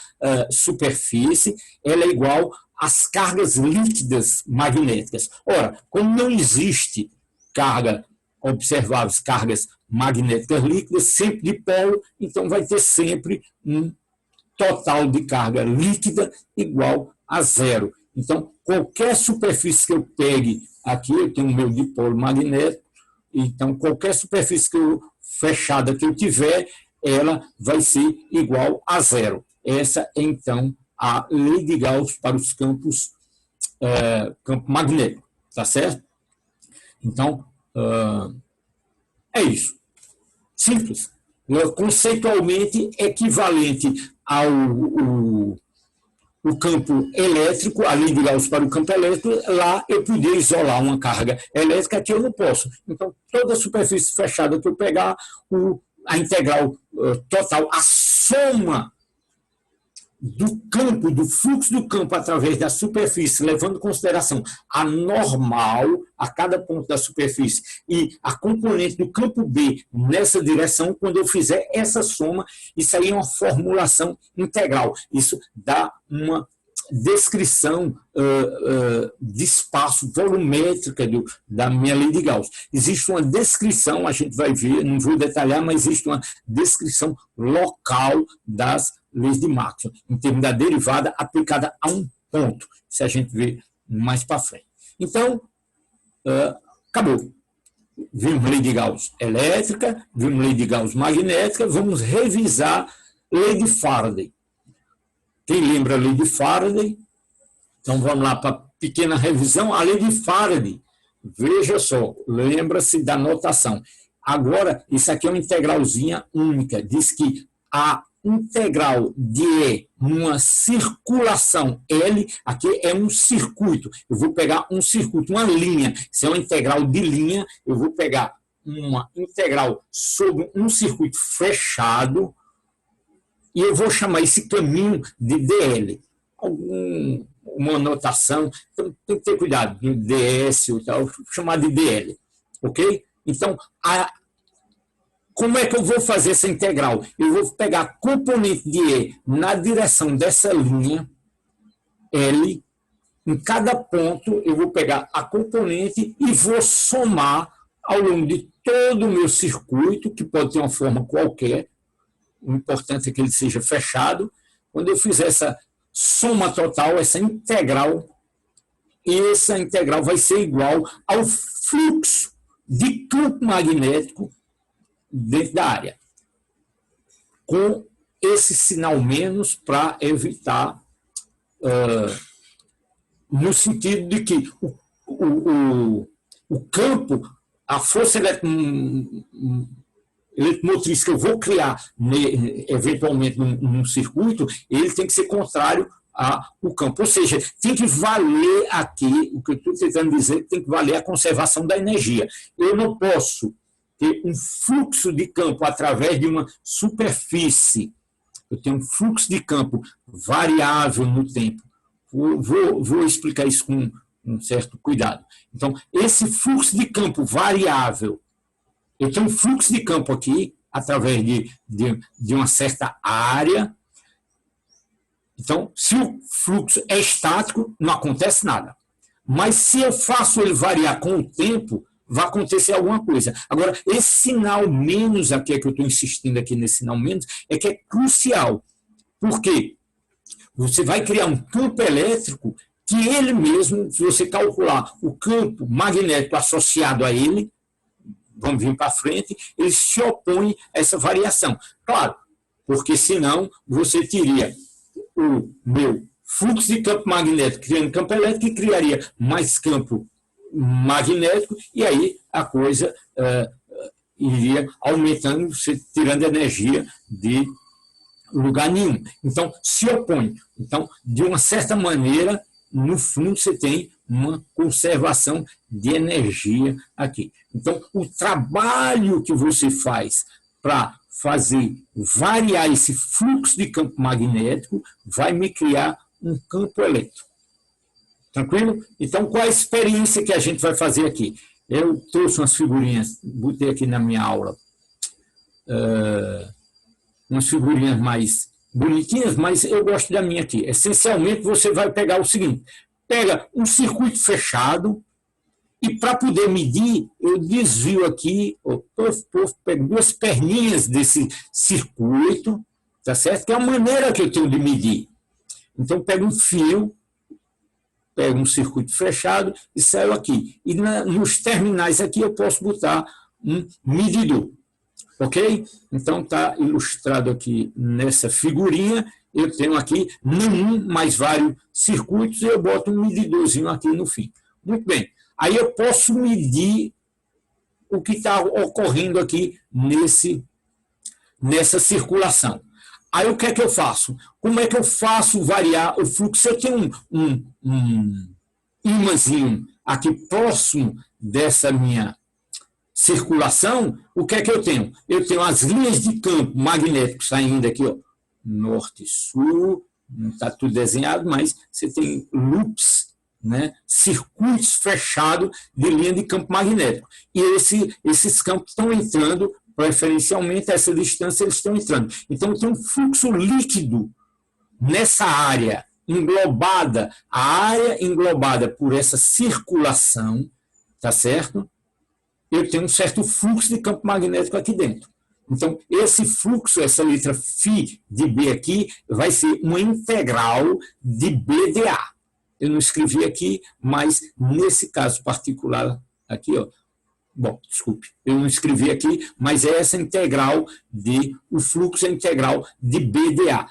superfície, ela é igual às cargas líquidas magnéticas. Ora, como não existe carga observáveis, cargas magnéticas líquidas, sempre dipolo, então vai ter sempre um total de carga líquida igual a zero. Então, qualquer superfície que eu pegue aqui, eu tenho o meu dipolo magnético, então, qualquer superfície fechada que eu tiver, ela vai ser igual a zero. Essa é, então, a lei de Gauss para os campos campo magnético, tá certo? Então, é isso. Simples. Conceitualmente equivalente ao o campo elétrico, a lei de Gauss para o campo elétrico, lá eu podia isolar uma carga elétrica, aqui eu não posso. Então, toda superfície fechada que eu pegar, a integral total, a soma do campo, do fluxo do campo através da superfície, levando em consideração a normal a cada ponto da superfície e a componente do campo B nessa direção, quando eu fizer essa soma, isso aí é uma formulação integral. Isso dá uma descrição de espaço volumétrica da minha lei de Gauss. Existe uma descrição, a gente vai ver, não vou detalhar, mas existe uma descrição local das leis de Maxwell, em termos da derivada aplicada a um ponto. Se a gente vê mais para frente. Então, acabou. Vimos lei de Gauss elétrica, vimos lei de Gauss magnética, vamos revisar lei de Faraday. Quem lembra a lei de Faraday? Então vamos lá para a pequena revisão. A lei de Faraday, veja só, lembra-se da notação. Agora, isso aqui é uma integralzinha única. Diz que a integral de E numa circulação L, aqui é um circuito. Eu vou pegar um circuito, uma linha. Se é uma integral de linha, eu vou pegar uma integral sobre um circuito fechado e eu vou chamar esse caminho de DL. Uma notação, então tem que ter cuidado, do DS ou tal, vou chamar de DL. Ok? Então, como é que eu vou fazer essa integral? Eu vou pegar a componente de E na direção dessa linha L, em cada ponto eu vou pegar a componente e vou somar ao longo de todo o meu circuito, que pode ter uma forma qualquer, o importante é que ele seja fechado. Quando eu fizer essa soma total, essa integral vai ser igual ao fluxo de campo magnético dentro da área, com esse sinal menos para evitar, no sentido de que o campo, a força eletromotriz que eu vou criar eventualmente num circuito, ele tem que ser contrário ao campo. Ou seja, tem que valer aqui, o que eu estou tentando dizer, tem que valer a conservação da energia. Eu não posso ter um fluxo de campo através de uma superfície. Eu tenho um fluxo de campo variável no tempo. Vou explicar isso com um certo cuidado. Então, esse fluxo de campo variável, eu tenho um fluxo de campo aqui, através de uma certa área. Então, se o fluxo é estático, não acontece nada. Mas se eu faço ele variar com o tempo, vai acontecer alguma coisa. Agora, esse sinal menos aqui, que eu estou insistindo aqui nesse sinal menos, é que é crucial. Por quê? Você vai criar um campo elétrico que ele mesmo, se você calcular o campo magnético associado a ele, vamos vir para frente, ele se opõe a essa variação. Claro, porque senão você teria o meu fluxo de campo magnético criando campo elétrico e criaria mais campo magnético, e aí a coisa iria aumentando, você tirando energia de lugar nenhum. Então, se opõe. Então, de uma certa maneira, no fundo, você tem uma conservação de energia aqui. Então, o trabalho que você faz para fazer variar esse fluxo de campo magnético vai me criar um campo elétrico. Tranquilo? Então, qual a experiência que a gente vai fazer aqui? Eu trouxe umas figurinhas, botei aqui na minha aula, umas figurinhas mais bonitinhas, mas eu gosto da minha aqui. Essencialmente, você vai pegar o seguinte, pega um circuito fechado e para poder medir, eu desvio aqui, pego duas perninhas desse circuito, tá certo? Que é a maneira que eu tenho de medir. Então, pego um fio, pego um circuito fechado e saio aqui. E nos terminais aqui eu posso botar um medidor. Ok? Então, está ilustrado aqui nessa figurinha. Eu tenho aqui, não um, mas vários circuitos, e eu boto um medidorzinho aqui no fim. Muito bem. Aí eu posso medir o que está ocorrendo aqui nessa circulação. Aí o que é que eu faço? Como é que eu faço variar o fluxo? Eu tenho um imãzinho aqui próximo dessa minha circulação, o que é que eu tenho? Eu tenho as linhas de campo magnético saindo aqui, ó, norte e sul, não está tudo desenhado, mas você tem loops, né, circuitos fechados de linha de campo magnético. E esses campos estão entrando, preferencialmente, a essa distância eles estão entrando. Então, tem um fluxo líquido nessa área englobada, a área englobada por essa circulação, tá certo? Eu tenho um certo fluxo de campo magnético aqui dentro. Então, esse fluxo, essa letra φ de B aqui, vai ser uma integral de B de A. Eu não escrevi aqui, mas nesse caso particular aqui, ó, bom, desculpe, eu não escrevi aqui, mas é essa integral o fluxo é integral de B de A.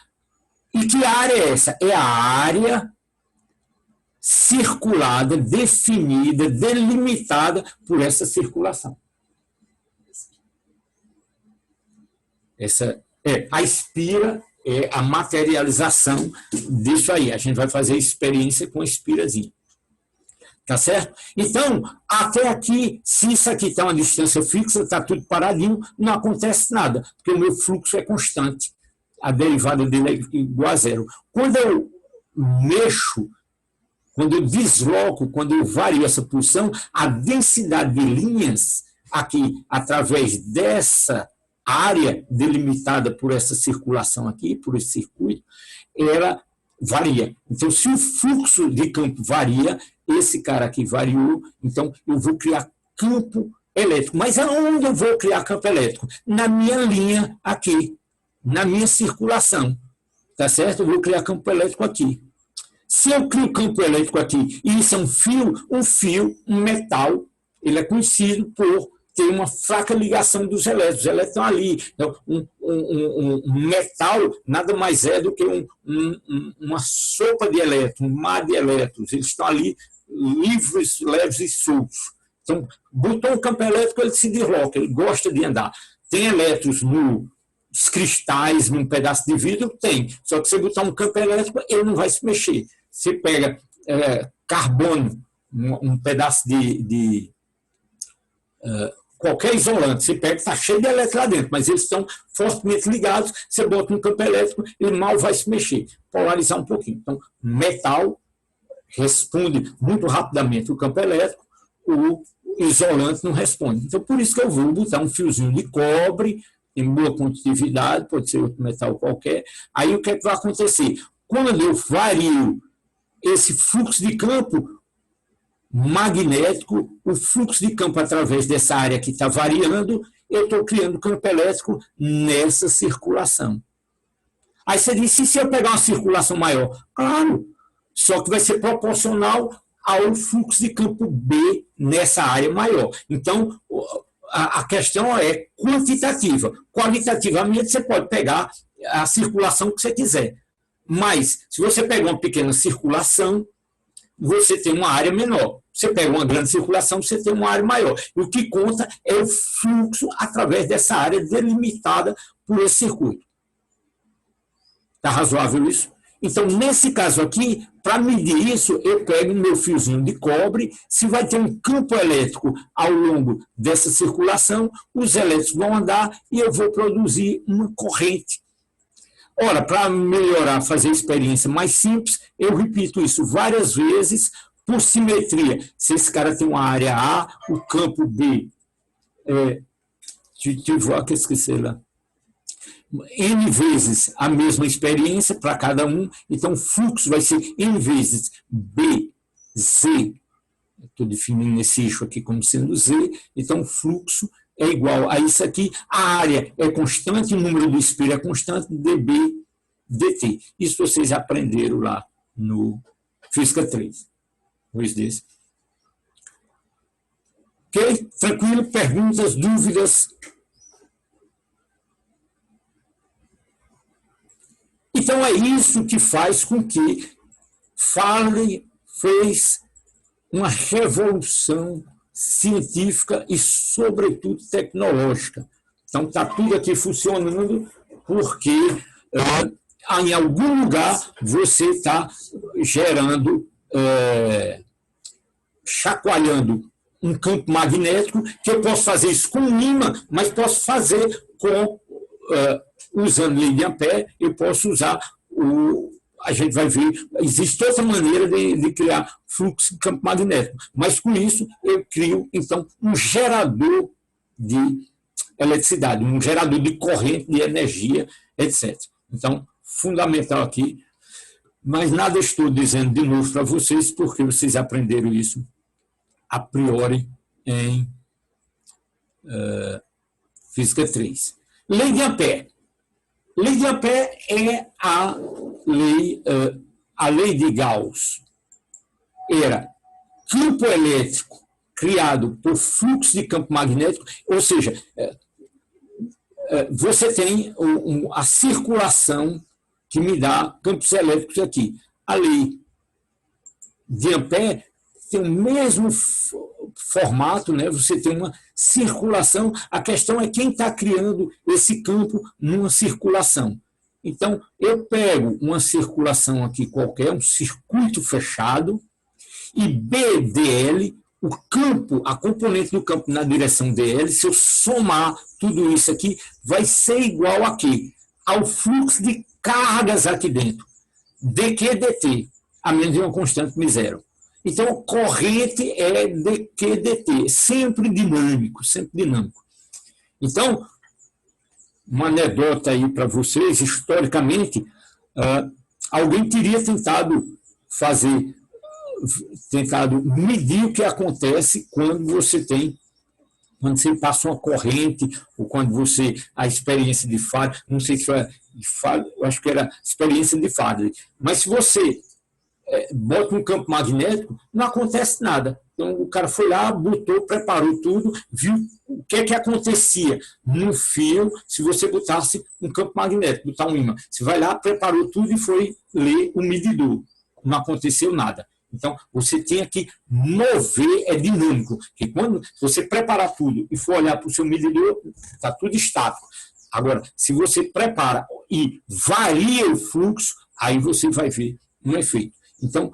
E que área é essa? É a área circulada, definida, delimitada por essa circulação. Essa a espira é a materialização disso aí. A gente vai fazer experiência com a espirazinha. Tá certo? Então, até aqui, se isso aqui está uma distância fixa, está tudo paradinho, não acontece nada, porque o meu fluxo é constante. A derivada dele é igual a zero. Quando eu mexo, quando eu desloco, quando eu vario essa posição, a densidade de linhas aqui, através dessa área delimitada por essa circulação aqui, por esse circuito, ela varia. Então, se o fluxo de campo varia, esse cara aqui variou, então eu vou criar campo elétrico. Mas aonde eu vou criar campo elétrico? Na minha linha aqui, na minha circulação. Tá certo? Eu vou criar campo elétrico aqui. Se eu crio campo elétrico aqui, e isso é um fio, um metal, ele é conhecido por tem uma fraca ligação dos elétrons. Os elétrons estão ali. Então, um metal nada mais é do que uma sopa de elétrons, um mar de elétrons. Eles estão ali livres, leves e soltos. Então, botou um campo elétrico, ele se desloca, ele gosta de andar. Tem elétrons nos cristais, num pedaço de vidro? Tem. Só que se você botar um campo elétrico, ele não vai se mexer. Você pega carbono, um pedaço de qualquer isolante, você pega, está cheio de elétrons lá dentro, mas eles estão fortemente ligados, você bota um campo elétrico, ele mal vai se mexer, polarizar um pouquinho. Então, metal responde muito rapidamente o campo elétrico, o isolante não responde. Então, por isso que eu vou botar um fiozinho de cobre, em boa condutividade, pode ser outro metal qualquer. Aí o que é que vai acontecer? Quando eu vario esse fluxo de campo magnético, o fluxo de campo através dessa área que está variando, eu estou criando campo elétrico nessa circulação. Aí você diz, e se eu pegar uma circulação maior? Claro, só que vai ser proporcional ao fluxo de campo B nessa área maior. Então, a questão é quantitativa. Qualitativamente, você pode pegar a circulação que você quiser. Mas, se você pegar uma pequena circulação, você tem uma área menor. Você pega uma grande circulação, você tem uma área maior. E o que conta é o fluxo através dessa área delimitada por esse circuito. Está razoável isso? Então, nesse caso aqui, para medir isso, eu pego o meu fiozinho de cobre, se vai ter um campo elétrico ao longo dessa circulação, os elétrons vão andar e eu vou produzir uma corrente. Ora, para melhorar, fazer a experiência mais simples, eu repito isso várias vezes por simetria. Se esse cara tem uma área A, o campo B, esqueci lá, N vezes a mesma experiência para cada um, então o fluxo vai ser N vezes B, Z, estou definindo esse eixo aqui como sendo Z, então o fluxo é igual a isso aqui, a área é constante, o número do espelho é constante, dB, dt. Isso vocês aprenderam lá no Física 3. Dois desses. Ok? Tranquilo? Perguntas, dúvidas? Então, é isso que faz com que Faraday fez uma revolução científica e, sobretudo, tecnológica. Então, está tudo aqui funcionando porque, em algum lugar, você está gerando, chacoalhando um campo magnético, que eu posso fazer isso com um ímã, mas posso fazer com... usando lei de Ampère, eu posso usar a gente vai ver, existe outra maneira de criar fluxo de campo magnético, mas com isso eu crio, então, um gerador de eletricidade, um gerador de corrente, de energia, etc. Então, fundamental aqui, mas nada estou dizendo de novo para vocês, porque vocês aprenderam isso a priori em Física 3. Lei de Ampère. Lei de Ampère é a lei de Gauss. Era campo elétrico criado por fluxo de campo magnético, ou seja, você tem a circulação que me dá campos elétricos aqui. A lei de Ampère tem o mesmo formato, né? Você tem uma circulação, a questão é quem está criando esse campo numa circulação. Então, eu pego uma circulação aqui qualquer, um circuito fechado, e BDL, o campo, a componente do campo na direção DL, se eu somar tudo isso aqui, vai ser igual a quê? Ao fluxo de cargas aqui dentro, dq dt, a menos de uma constante me zero. Então, corrente é dq dt, sempre dinâmico, sempre dinâmico. Então, uma anedota aí para vocês, historicamente, alguém teria tentado medir o que acontece quando você passa uma corrente, ou quando a experiência de Faraday, não sei se foi de Faraday, eu acho que era experiência de Faraday, mas se você bota um campo magnético, não acontece nada. Então, o cara foi lá, botou, preparou tudo, viu o que é que acontecia no fio se você botasse um campo magnético, botar um ímã. Você vai lá, preparou tudo e foi ler o medidor. Não aconteceu nada. Então, você tem que mover, é dinâmico. Porque quando você preparar tudo e for olhar para o seu medidor, está tudo estático. Agora, se você prepara e varia o fluxo, aí você vai ver um efeito. Então,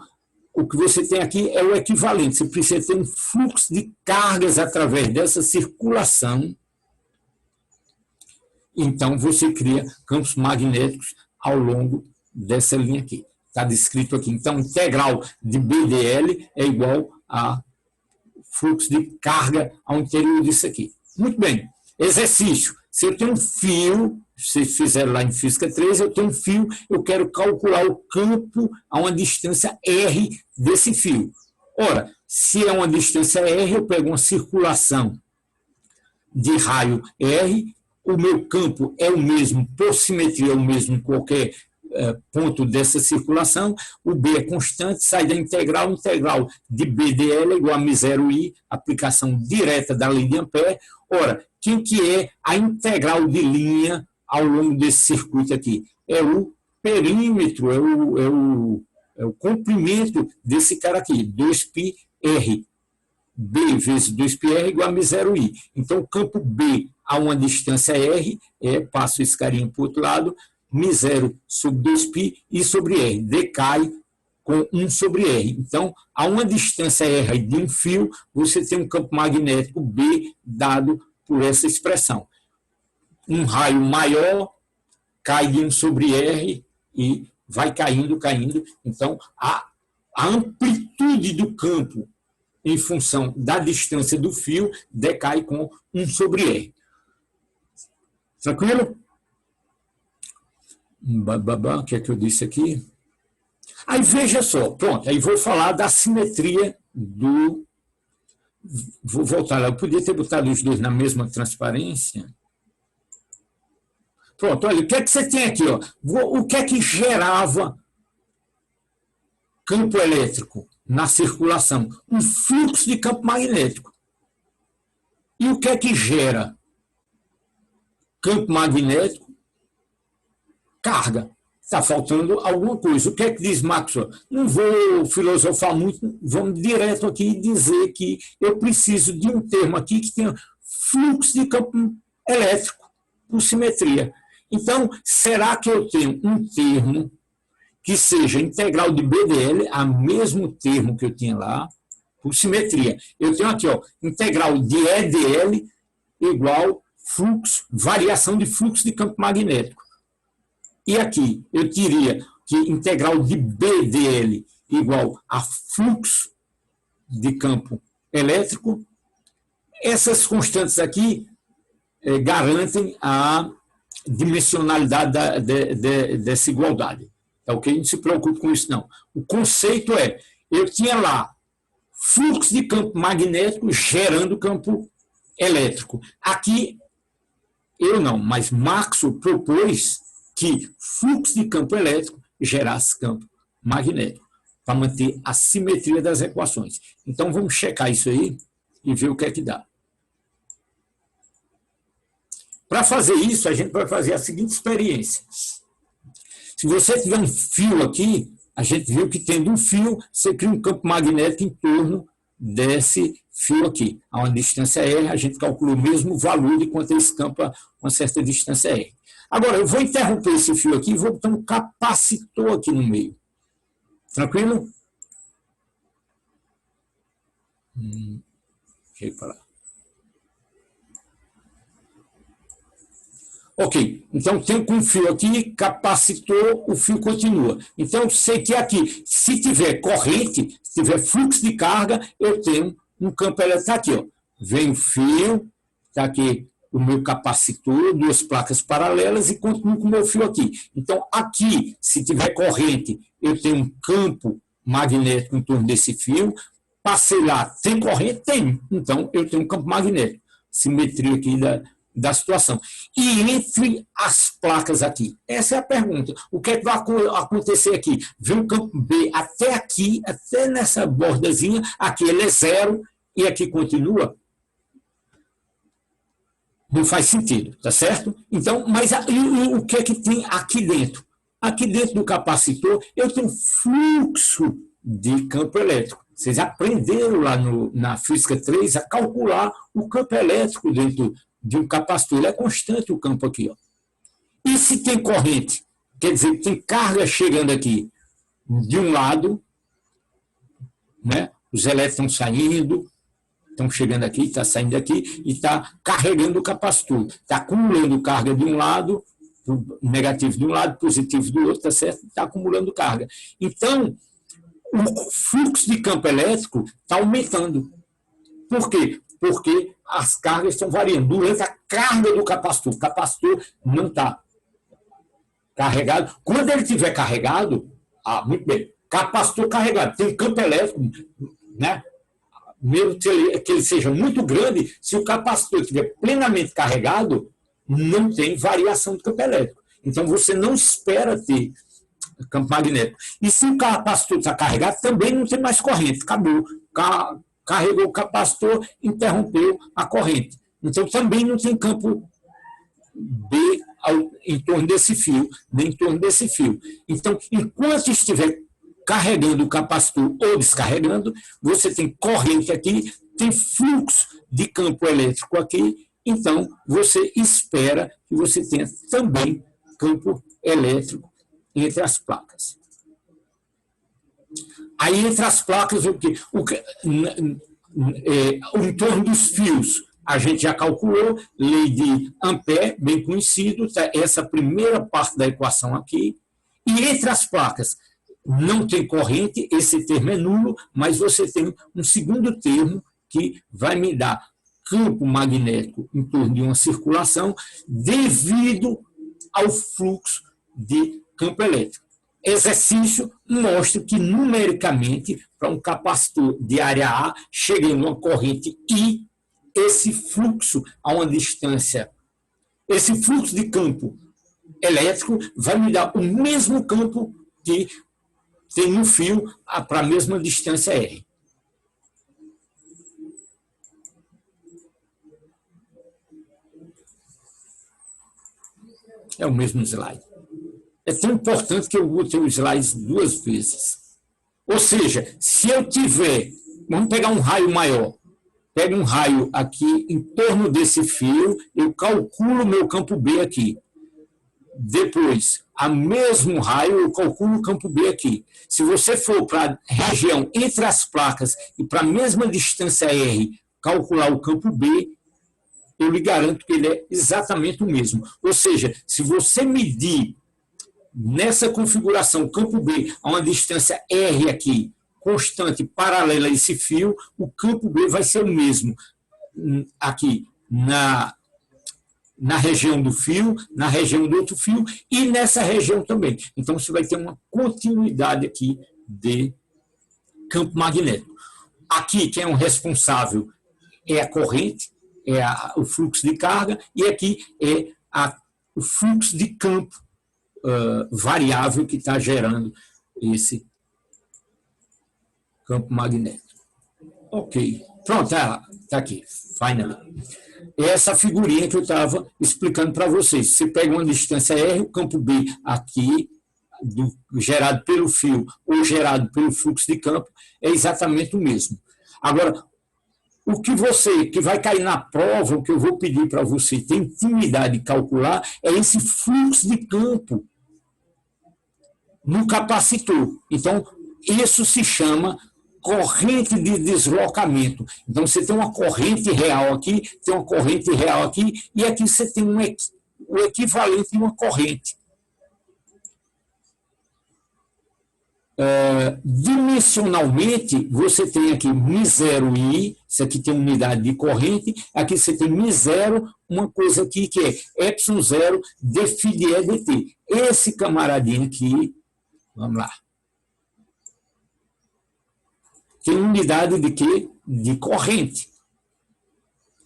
o que você tem aqui é o equivalente. Você precisa ter um fluxo de cargas através dessa circulação. Então, você cria campos magnéticos ao longo dessa linha aqui. Está descrito aqui. Então, integral de BDL é igual a fluxo de carga ao interior disso aqui. Muito bem. Exercício. Se eu tenho um fio, se vocês fizeram lá em Física 3, eu tenho um fio, eu quero calcular o campo a uma distância R desse fio. Ora, se é uma distância R, eu pego uma circulação de raio R, o meu campo é o mesmo, por simetria é o mesmo em qualquer ponto dessa circulação, o B é constante, sai da integral de BdL é igual a μ0I, aplicação direta da lei de Ampère. Ora, quem que é a integral de linha ao longo desse circuito aqui? É o perímetro, é o comprimento desse cara aqui, 2πr. B vezes 2πr é igual a μ0I. Então, o campo B a uma distância R, passo esse carinha para o outro lado, μ0 sobre 2π e sobre R, decai com 1 sobre R. Então, a uma distância R de um fio, você tem um campo magnético B dado por essa expressão. Um raio maior cai de 1 sobre R e vai caindo. Então, a amplitude do campo em função da distância do fio decai com 1 sobre R. Tranquilo? O que é que eu disse aqui? Aí veja só, pronto, aí vou falar da simetria do... Vou voltar lá, eu podia ter botado os dois na mesma transparência. Pronto, olha, o que é que você tem aqui? Ó? O que é que gerava campo elétrico na circulação? Um fluxo de campo magnético. E o que é que gera campo magnético? Carga. Está faltando alguma coisa. O que é que diz Maxwell? Não vou filosofar muito, vamos direto aqui e dizer que eu preciso de um termo aqui que tenha fluxo de campo elétrico por simetria. Então, será que eu tenho um termo que seja integral de BdL, a mesmo termo que eu tinha lá, por simetria? Eu tenho aqui, ó, integral de EdL igual fluxo, variação de fluxo de campo magnético. E aqui eu teria que integral de BdL igual a fluxo de campo elétrico. Essas constantes aqui garantem a dimensionalidade dessa igualdade. Tá ok? Não se preocupe com isso, não. O conceito é, eu tinha lá fluxo de campo magnético gerando campo elétrico. Aqui, eu não, mas Maxwell propôs que fluxo de campo elétrico gerasse campo magnético, para manter a simetria das equações. Então, vamos checar isso aí e ver o que é que dá. Para fazer isso, a gente vai fazer a seguinte experiência. Se você tiver um fio aqui, a gente viu que tendo um fio, você cria um campo magnético em torno desse fio aqui. A uma distância R, a gente calculou o mesmo valor de quanto esse campo a uma certa distância R. Agora, eu vou interromper esse fio aqui e vou botar um capacitor aqui no meio. Tranquilo? Deixa eu parar. Ok, então tem um fio aqui, capacitor, o fio continua. Então, eu sei que aqui, se tiver corrente, se tiver fluxo de carga, eu tenho um campo elétrico. Está aqui, ó. Vem o fio, está aqui o meu capacitor, duas placas paralelas e continuo com o meu fio aqui. Então, aqui, se tiver corrente, eu tenho um campo magnético em torno desse fio. Passei lá, tem corrente? Tem. Então, eu tenho um campo magnético. Simetria aqui da situação. E entre as placas aqui? Essa é a pergunta. O que é que vai acontecer aqui? Vem o campo B até aqui, até nessa bordazinha, aqui ele é 0 e aqui continua? Não faz sentido, tá certo? Então, mas o que é que tem aqui dentro? Aqui dentro do capacitor, eu tenho fluxo de campo elétrico. Vocês aprenderam lá na Física 3 a calcular o campo elétrico dentro de um capacitor. Ele é constante, o campo aqui. Ó. E se tem corrente? Quer dizer, tem carga chegando aqui de um lado, né? Os elétrons estão saindo, estão chegando aqui, está saindo daqui e está carregando o capacitor. Está acumulando carga de um lado, negativo de um lado, positivo do outro, tá certo? Está acumulando carga. Então, o fluxo de campo elétrico está aumentando. Por quê? Porque as cargas estão variando. Durante a carga do capacitor, o capacitor não está carregado. Quando ele estiver carregado, muito bem, capacitor carregado, tem campo elétrico, né? Mesmo que ele seja muito grande, se o capacitor estiver plenamente carregado, não tem variação de campo elétrico. Então, você não espera ter campo magnético. E se o capacitor está carregado, também não tem mais corrente. Acabou. Carregou o capacitor, interrompeu a corrente. Então, também não tem campo B em torno desse fio, nem em torno desse fio. Então, enquanto estiver carregando o capacitor ou descarregando, você tem corrente aqui, tem fluxo de campo elétrico aqui, então você espera que você tenha também campo elétrico entre as placas. Aí, entre as placas, em torno dos fios, a gente já calculou, lei de Ampère, bem conhecido, tá? Essa primeira parte da equação aqui. E entre as placas, não tem corrente, esse termo é nulo, mas você tem um segundo termo que vai me dar campo magnético em torno de uma circulação devido ao fluxo de campo elétrico. Exercício mostra que, numericamente, para um capacitor de área A, chegando uma corrente I, esse fluxo a uma distância, esse fluxo de campo elétrico vai me dar o mesmo campo que tem um fio para a mesma distância R. É o mesmo slide. É tão importante que eu botei o slide 2 vezes. Ou seja, se eu tiver, vamos pegar um raio maior, pego um raio aqui em torno desse fio, eu calculo o meu campo B aqui. Depois, a mesmo raio, eu calculo o campo B aqui. Se você for para a região entre as placas e para a mesma distância R, calcular o campo B, eu lhe garanto que ele é exatamente o mesmo. Ou seja, se você medir nessa configuração o campo B a uma distância R aqui, constante, paralela a esse fio, o campo B vai ser o mesmo aqui na região do fio, na região do outro fio e nessa região também. Então, você vai ter uma continuidade aqui de campo magnético. Aqui, quem é o responsável é a corrente, o fluxo de carga, e aqui é o fluxo de campo variável que está gerando esse campo magnético. Ok. Pronto, está aqui. Finally. Essa figurinha que eu estava explicando para vocês. Você pega uma distância R, o campo B aqui, gerado pelo fio ou gerado pelo fluxo de campo, é exatamente o mesmo. Agora, o que vai cair na prova, o que eu vou pedir para você ter intimidade de calcular, é esse fluxo de campo no capacitor. Então, isso se chama corrente de deslocamento. Então, você tem uma corrente real aqui, tem uma corrente real aqui, e aqui você tem o equivalente de uma corrente. Dimensionalmente, você tem aqui μ0i, isso aqui tem unidade de corrente, aqui você tem μ0, uma coisa aqui que é ε0 dφ de E dt. Esse camaradinho aqui, vamos lá, tem unidade de quê? De corrente.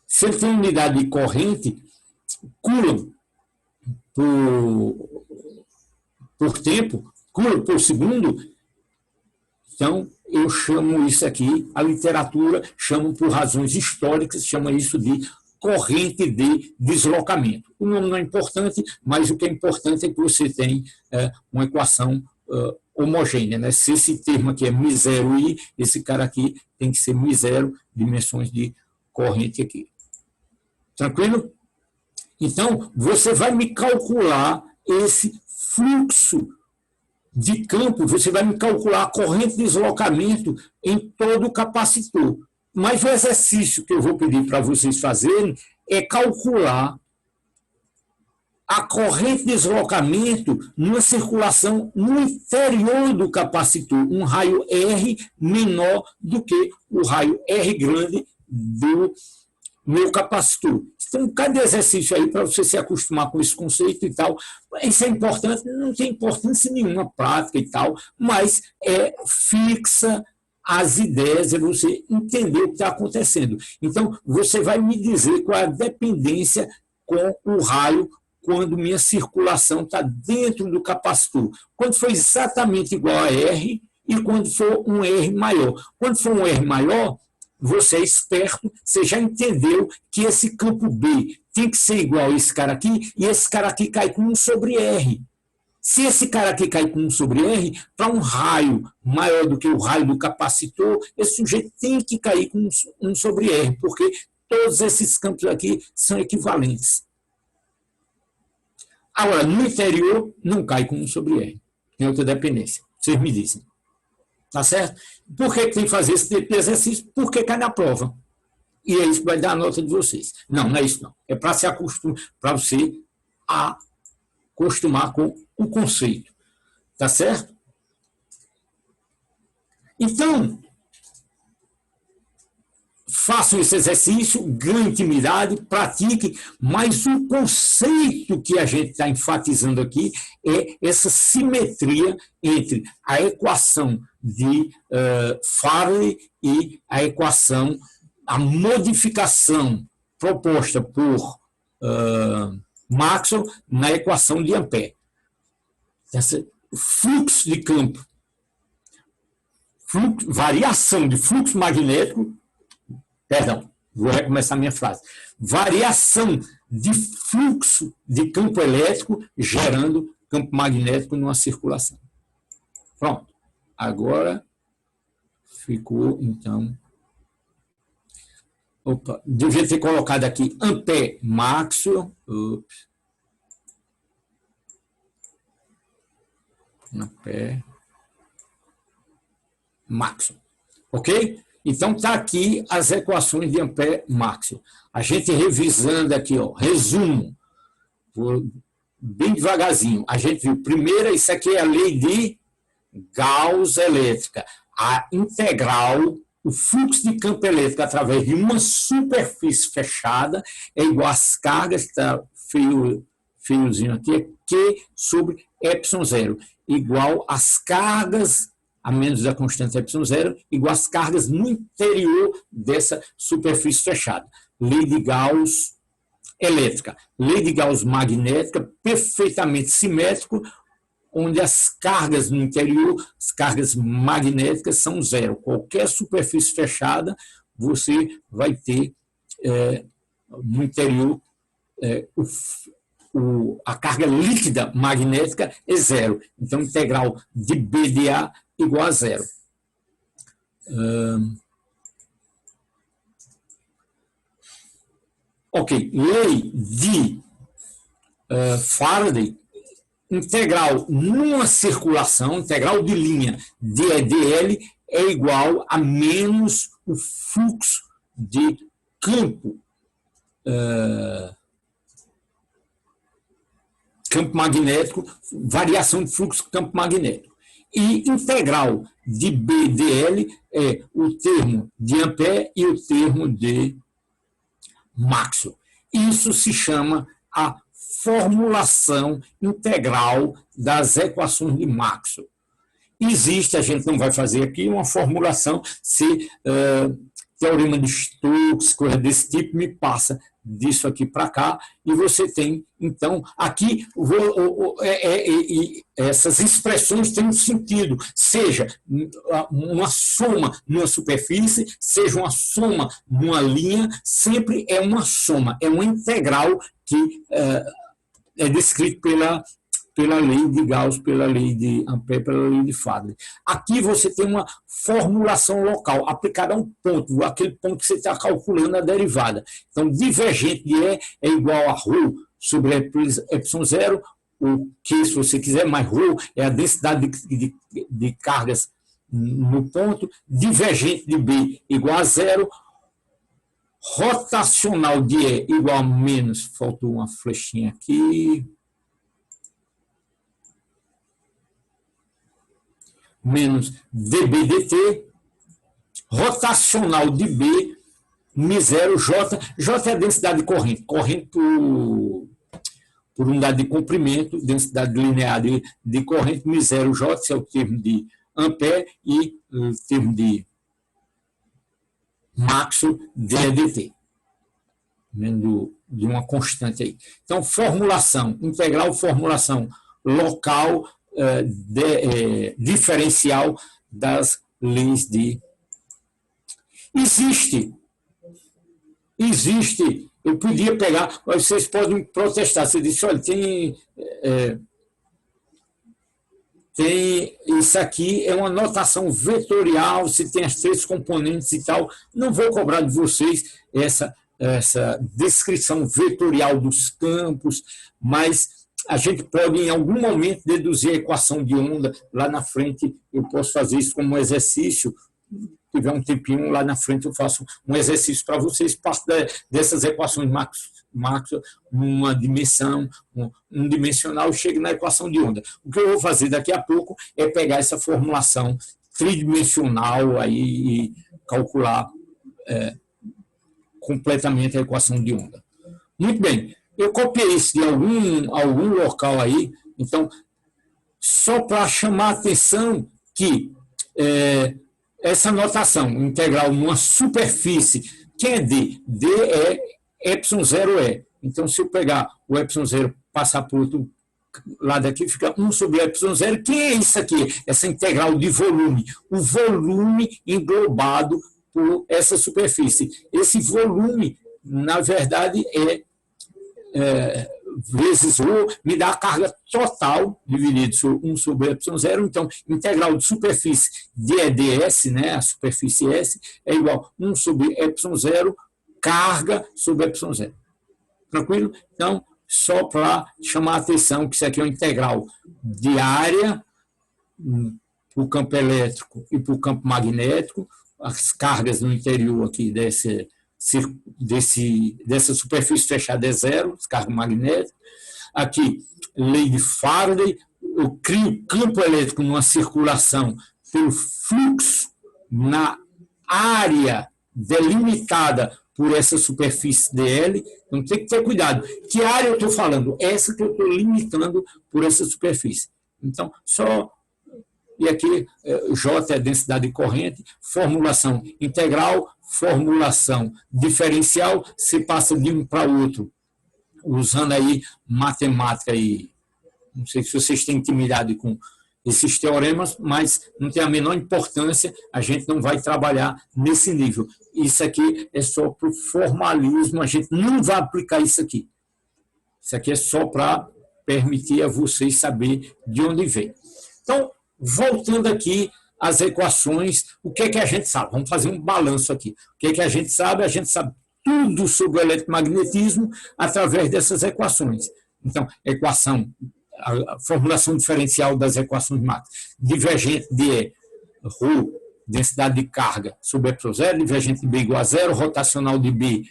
Se ele tem unidade de corrente, Coulomb por tempo, Coulomb por segundo. Então, eu chamo isso aqui, a literatura chama por razões históricas, chama isso de corrente de deslocamento. O nome não é importante, mas o que é importante é que você tem uma equação homogênea, né? Se esse termo aqui é μ0 i, esse cara aqui tem que ser μ0 dimensões de corrente aqui. Tranquilo? Então, você vai me calcular esse fluxo de campo, você vai me calcular a corrente de deslocamento em todo o capacitor. Mas o exercício que eu vou pedir para vocês fazerem é calcular a corrente de deslocamento numa circulação no interior do capacitor, um raio R menor do que o raio R grande do meu capacitor. Tem um bocado de exercício aí para você se acostumar com esse conceito e tal. Isso é importante, não tem importância nenhuma prática e tal, mas fixa as ideias, é você entender o que está acontecendo. Então, você vai me dizer qual é a dependência com o raio quando minha circulação está dentro do capacitor. Quando for exatamente igual a R e quando for um R maior. Quando for um R maior, você é esperto, você já entendeu que esse campo B tem que ser igual a esse cara aqui, e esse cara aqui cai com 1 sobre R. Se esse cara aqui cai com 1 sobre R, para um raio maior do que o raio do capacitor, esse sujeito tem que cair com 1 sobre R, porque todos esses campos aqui são equivalentes. Agora, no interior, não cai com 1 sobre R. Tem outra dependência. Vocês me dizem. Tá certo? Por que tem que fazer esse tipo de exercício? Porque cai na prova. E é isso que vai dar a nota de vocês. Não, não é isso não. É para você acostumar com o conceito. Tá certo? Então, façam esse exercício, ganhem intimidade, pratiquem, mas o conceito que a gente está enfatizando aqui é essa simetria entre a equação de Faraday e a modificação proposta por Maxwell na equação de Ampère. Esse fluxo de campo, variação de fluxo magnético. Perdão, vou recomeçar minha frase. Variação de fluxo de campo elétrico gerando campo magnético numa circulação. Pronto. Agora ficou, então... Opa, devia ter colocado aqui Ampère Maxwell. Ampère Maxwell. Ok? Então, está aqui as equações de Ampère-Maxwell. A gente revisando aqui, ó, resumo, bem devagarzinho. A gente viu, primeiro, isso aqui é a lei de Gauss elétrica. A integral, o fluxo de campo elétrico através de uma superfície fechada é igual às cargas, está feiozinho aqui, é Q sobre ε0, igual às cargas a menos da constante ε0, igual às cargas no interior dessa superfície fechada. Lei de Gauss elétrica. Lei de Gauss magnética, perfeitamente simétrico, onde as cargas no interior, as cargas magnéticas são zero. Qualquer superfície fechada, você vai ter no interior a carga líquida magnética é zero. Então, integral de B de A igual a zero. Ok, lei de Faraday, integral numa circulação, integral de linha dl é igual a menos o fluxo de campo magnético, variação de fluxo de campo magnético. E integral de B dl é o termo de Ampère e o termo de Maxwell. Isso se chama a formulação integral das equações de Maxwell. Existe, a gente não vai fazer aqui, uma formulação se teorema de Stokes, coisa desse tipo, me passa disso aqui para cá, e você tem, então, aqui, essas expressões têm um sentido, seja uma soma numa superfície, seja uma soma numa linha, sempre é uma soma, é uma integral que é descrito pela lei de Gauss, pela lei de Ampère, pela lei de Faraday. Aqui você tem uma formulação local, aplicada a um ponto, aquele ponto que você está calculando a derivada. Então, divergente de E é igual a ρ sobre epsilon zero, o que, se você quiser, mais ρ é a densidade de cargas no ponto, divergente de B igual a zero, rotacional de E igual a menos, faltou uma flechinha aqui, menos dB dt, rotacional de B, μ0, J. J é a densidade de corrente, corrente por unidade de comprimento, densidade linear de corrente, μ0, J, esse é o termo de Ampère, e o termo de Maxwell, dt, de uma constante aí. Então, formulação integral, formulação local, diferencial das leis de... Existe, eu podia pegar, vocês podem protestar, você disse, olha, tem isso aqui, é uma notação vetorial, se tem as três componentes e tal, não vou cobrar de vocês essa descrição vetorial dos campos, mas a gente pode, em algum momento, deduzir a equação de onda. Lá na frente, eu posso fazer isso como um exercício. Se tiver um tempinho, lá na frente eu faço um exercício para vocês, passo dessas equações Maxwell numa dimensão, um dimensional, chego na equação de onda. O que eu vou fazer daqui a pouco é pegar essa formulação tridimensional aí e calcular completamente a equação de onda. Muito bem. Eu copiei isso de algum local aí, então, só para chamar a atenção que essa notação integral numa superfície, quem é D? D é epsilon zero E. Então, se eu pegar o epsilon zero, passar por outro lado aqui, fica 1 sobre epsilon zero. Quem é isso aqui? Essa integral de volume. O volume englobado por essa superfície. Esse volume, na verdade, vezes ρ, me dá a carga total, dividido por 1 sobre epsilon zero, então, integral de superfície de ds, né, a superfície S, é igual a 1 sobre epsilon zero, carga sobre epsilon zero. Tranquilo? Então, só para chamar a atenção que isso aqui é uma integral de área para o campo elétrico e para o campo magnético, as cargas no interior aqui dessa superfície fechada é zero, descarga magnética. Aqui, lei de Faraday, eu crio campo elétrico numa circulação pelo fluxo na área delimitada por essa superfície dl. Então, tem que ter cuidado. Que área eu estou falando? Essa que eu estou limitando por essa superfície. Então, só... E aqui, J é a densidade de corrente, formulação integral, formulação diferencial, se passa de um para outro, usando aí matemática e... Não sei se vocês têm intimidade com esses teoremas, mas não tem a menor importância, a gente não vai trabalhar nesse nível. Isso aqui é só para o formalismo, a gente não vai aplicar isso aqui. Isso aqui é só para permitir a vocês saber de onde vem. Então, voltando aqui às equações, o que é que a gente sabe? Vamos fazer um balanço aqui. O que é que a gente sabe? A gente sabe tudo sobre o eletromagnetismo através dessas equações. Então, a formulação diferencial das equações mátricas. Divergente de E, ρ, densidade de carga sobre epsilon zero, divergente de B igual a zero, rotacional de B,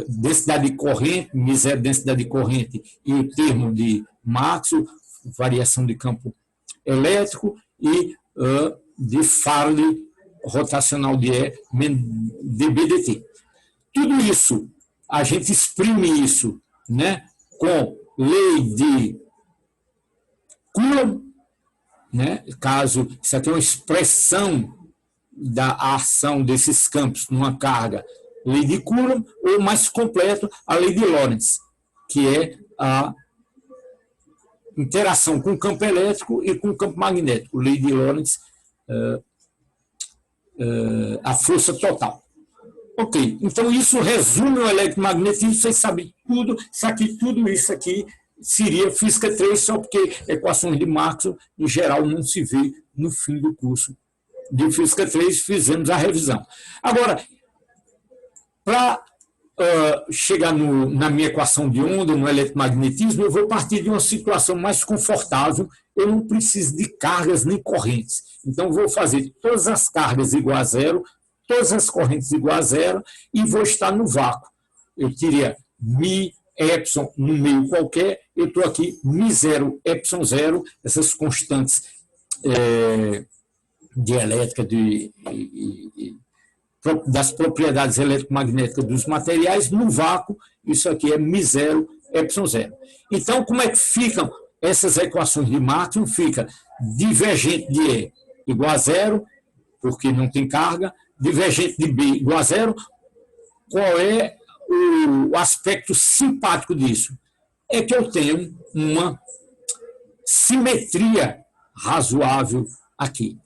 densidade de corrente, μ0 densidade de corrente e o termo de Maxwell, variação de campo elétrico, e de Faraday, rotacional de E, dB dt. Tudo isso, a gente exprime isso, né, com lei de Coulomb, né, caso isso aqui é uma expressão da ação desses campos numa carga, lei de Coulomb, ou mais completo, a lei de Lorentz, que é a interação com o campo elétrico e com o campo magnético. Lei de Lorentz, a força total. Ok, então isso resume o eletromagnetismo, vocês sabem tudo isso aqui seria física 3, só porque equações de Maxwell, em geral, não se vê no fim do curso de física 3, fizemos a revisão. Agora, para chegar na minha equação de onda, no eletromagnetismo, eu vou partir de uma situação mais confortável, eu não preciso de cargas nem correntes. Então, vou fazer todas as cargas igual a zero, todas as correntes igual a zero, e vou estar no vácuo. Eu teria μ, epsilon no meio qualquer, eu estou aqui μ0, epsilon 0, essas constantes dielétricas das propriedades eletromagnéticas dos materiais, no vácuo, isso aqui é μ0, epsilon 0. Então, como é que ficam essas equações de Maxwell? Fica divergente de E igual a zero, porque não tem carga, divergente de B igual a zero. Qual é o aspecto simpático disso? É que eu tenho uma simetria razoável aqui.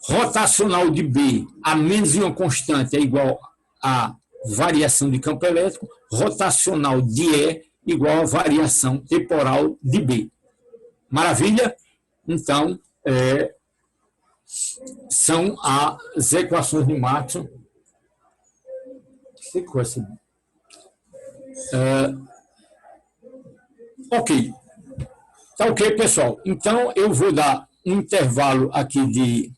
Rotacional de B a menos de uma constante é igual a variação de campo elétrico, rotacional de E igual a variação temporal de B. Maravilha? Então, são as equações de Maxwell. Ok. Tá ok, pessoal? Então, eu vou dar um intervalo aqui de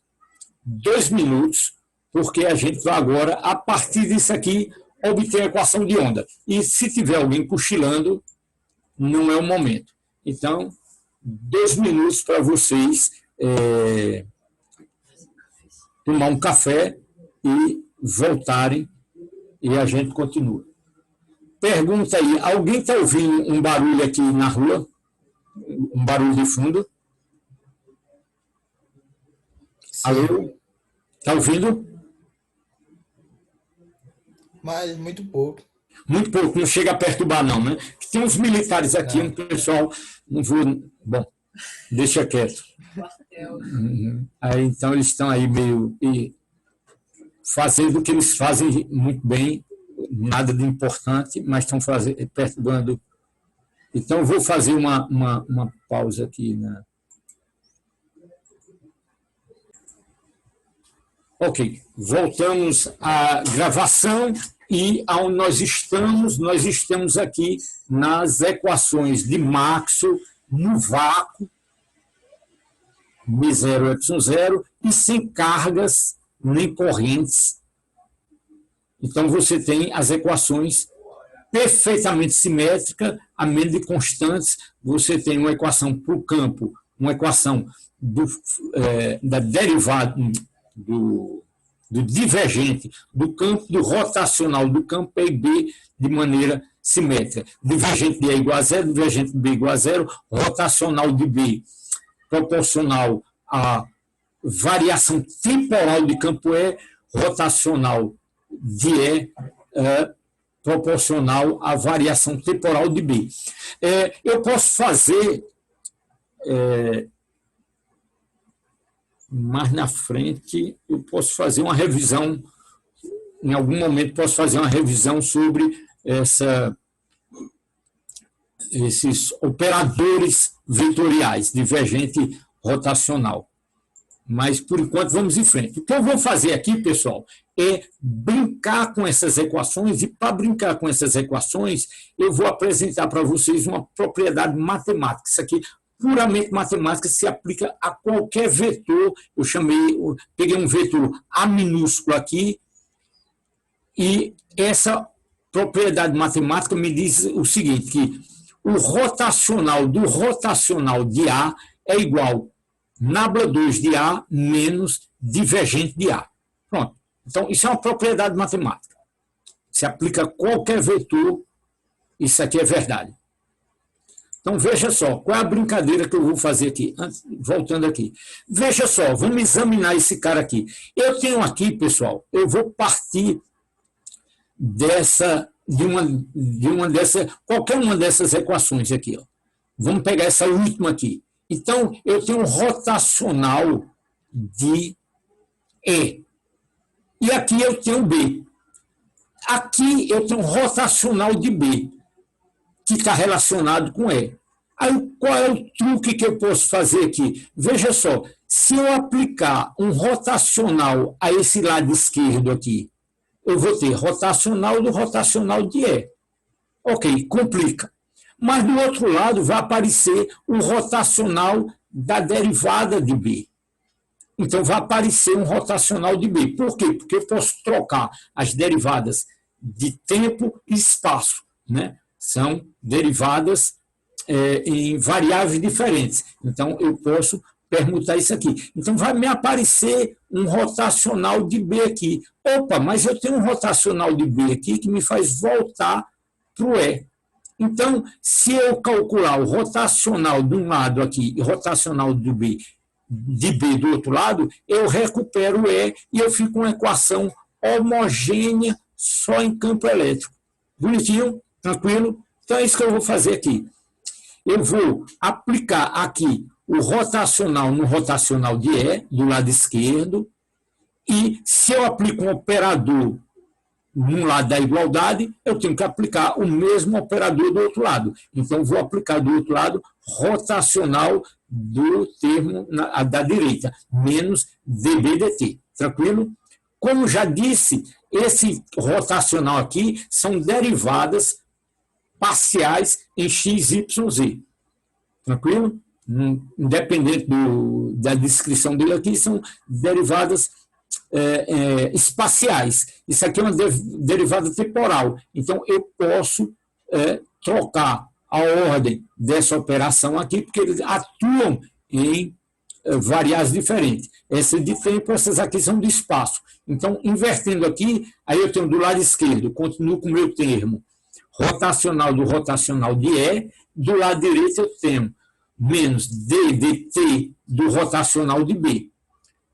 2 minutos, porque a gente vai agora, a partir disso aqui, obter a equação de onda. E se tiver alguém cochilando, não é o momento. Então, 2 minutos para vocês tomar um café e voltarem, e a gente continua. Pergunta aí, alguém está ouvindo um barulho aqui na rua? Um barulho de fundo? Sim. Alô? Está ouvindo? Mas muito pouco. Muito pouco, não chega a perturbar não, né? Tem uns militares aqui, um pessoal, não vou... Bom, deixa quieto. Aí, então, eles estão aí meio... fazendo o que eles fazem muito bem, nada de importante, mas estão perturbando. Então, eu vou fazer uma pausa aqui. Ok, voltamos à gravação e aonde nós estamos aqui nas equações de Maxwell no vácuo, μ0, epsilon 0, e sem cargas nem correntes. Então, você tem as equações perfeitamente simétricas, a menos de constantes. Você tem uma equação para o campo, uma equação da derivada do divergente do campo, do rotacional do campo E e B de maneira simétrica. Divergente de E igual a zero, divergente de B igual a zero, rotacional de B proporcional à variação temporal de campo E, rotacional de E proporcional à variação temporal de B. Eu posso fazer, mais na frente, eu posso fazer uma revisão, em algum momento posso fazer uma revisão sobre esses operadores vetoriais, divergente rotacional. Mas, por enquanto, vamos em frente. O que eu vou fazer aqui, pessoal, é brincar com essas equações, e para brincar com essas equações, eu vou apresentar para vocês uma propriedade matemática. Isso aqui, puramente matemática, se aplica a qualquer vetor. Eu peguei um vetor A minúsculo aqui, e essa propriedade matemática me diz o seguinte, que o rotacional do rotacional de A é igual nabla 2 de A menos divergente de A. Pronto. Então, isso é uma propriedade matemática. Se aplica a qualquer vetor, isso aqui é verdade. Então, veja só, qual é a brincadeira que eu vou fazer aqui? Voltando aqui. Veja só, vamos examinar esse cara aqui. Eu tenho aqui, pessoal, eu vou partir qualquer uma dessas equações aqui. Ó. Vamos pegar essa última aqui. Então, eu tenho um rotacional de E. E aqui eu tenho B. Aqui eu tenho um rotacional de B, que está relacionado com E. Aí, qual é o truque que eu posso fazer aqui? Veja só, se eu aplicar um rotacional a esse lado esquerdo aqui, eu vou ter rotacional do rotacional de E. Ok, complica. Mas do outro lado vai aparecer o rotacional da derivada de B. Então vai aparecer um rotacional de B. Por quê? Porque eu posso trocar as derivadas de tempo e espaço, né? São derivadas em variáveis diferentes. Então eu posso permutar isso aqui. Então vai me aparecer um rotacional de B aqui. Opa, mas eu tenho um rotacional de B aqui que me faz voltar para o E. Então, se eu calcular o rotacional de um lado aqui e rotacional de B do outro lado, eu recupero o E e eu fico com uma equação homogênea só em campo elétrico. Bonitinho? Tranquilo? Então é isso que eu vou fazer aqui. Eu vou aplicar aqui o rotacional no rotacional de E, do lado esquerdo, e se eu aplico um operador num lado da igualdade, eu tenho que aplicar o mesmo operador do outro lado. Então, vou aplicar do outro lado rotacional do termo da direita, menos dB dt. Tranquilo? Como já disse, esse rotacional aqui são derivadas parciais em x, y, z. Tranquilo? Independente da descrição dele aqui, são derivadas espaciais. Isso aqui é uma derivada temporal. Então, eu posso trocar a ordem dessa operação aqui, porque eles atuam em variáveis diferentes. Essa de tempo, essas aqui são de espaço. Então, invertendo aqui, aí eu tenho do lado esquerdo, continuo com o meu termo rotacional do rotacional de E, do lado direito eu tenho menos d dt do rotacional de B.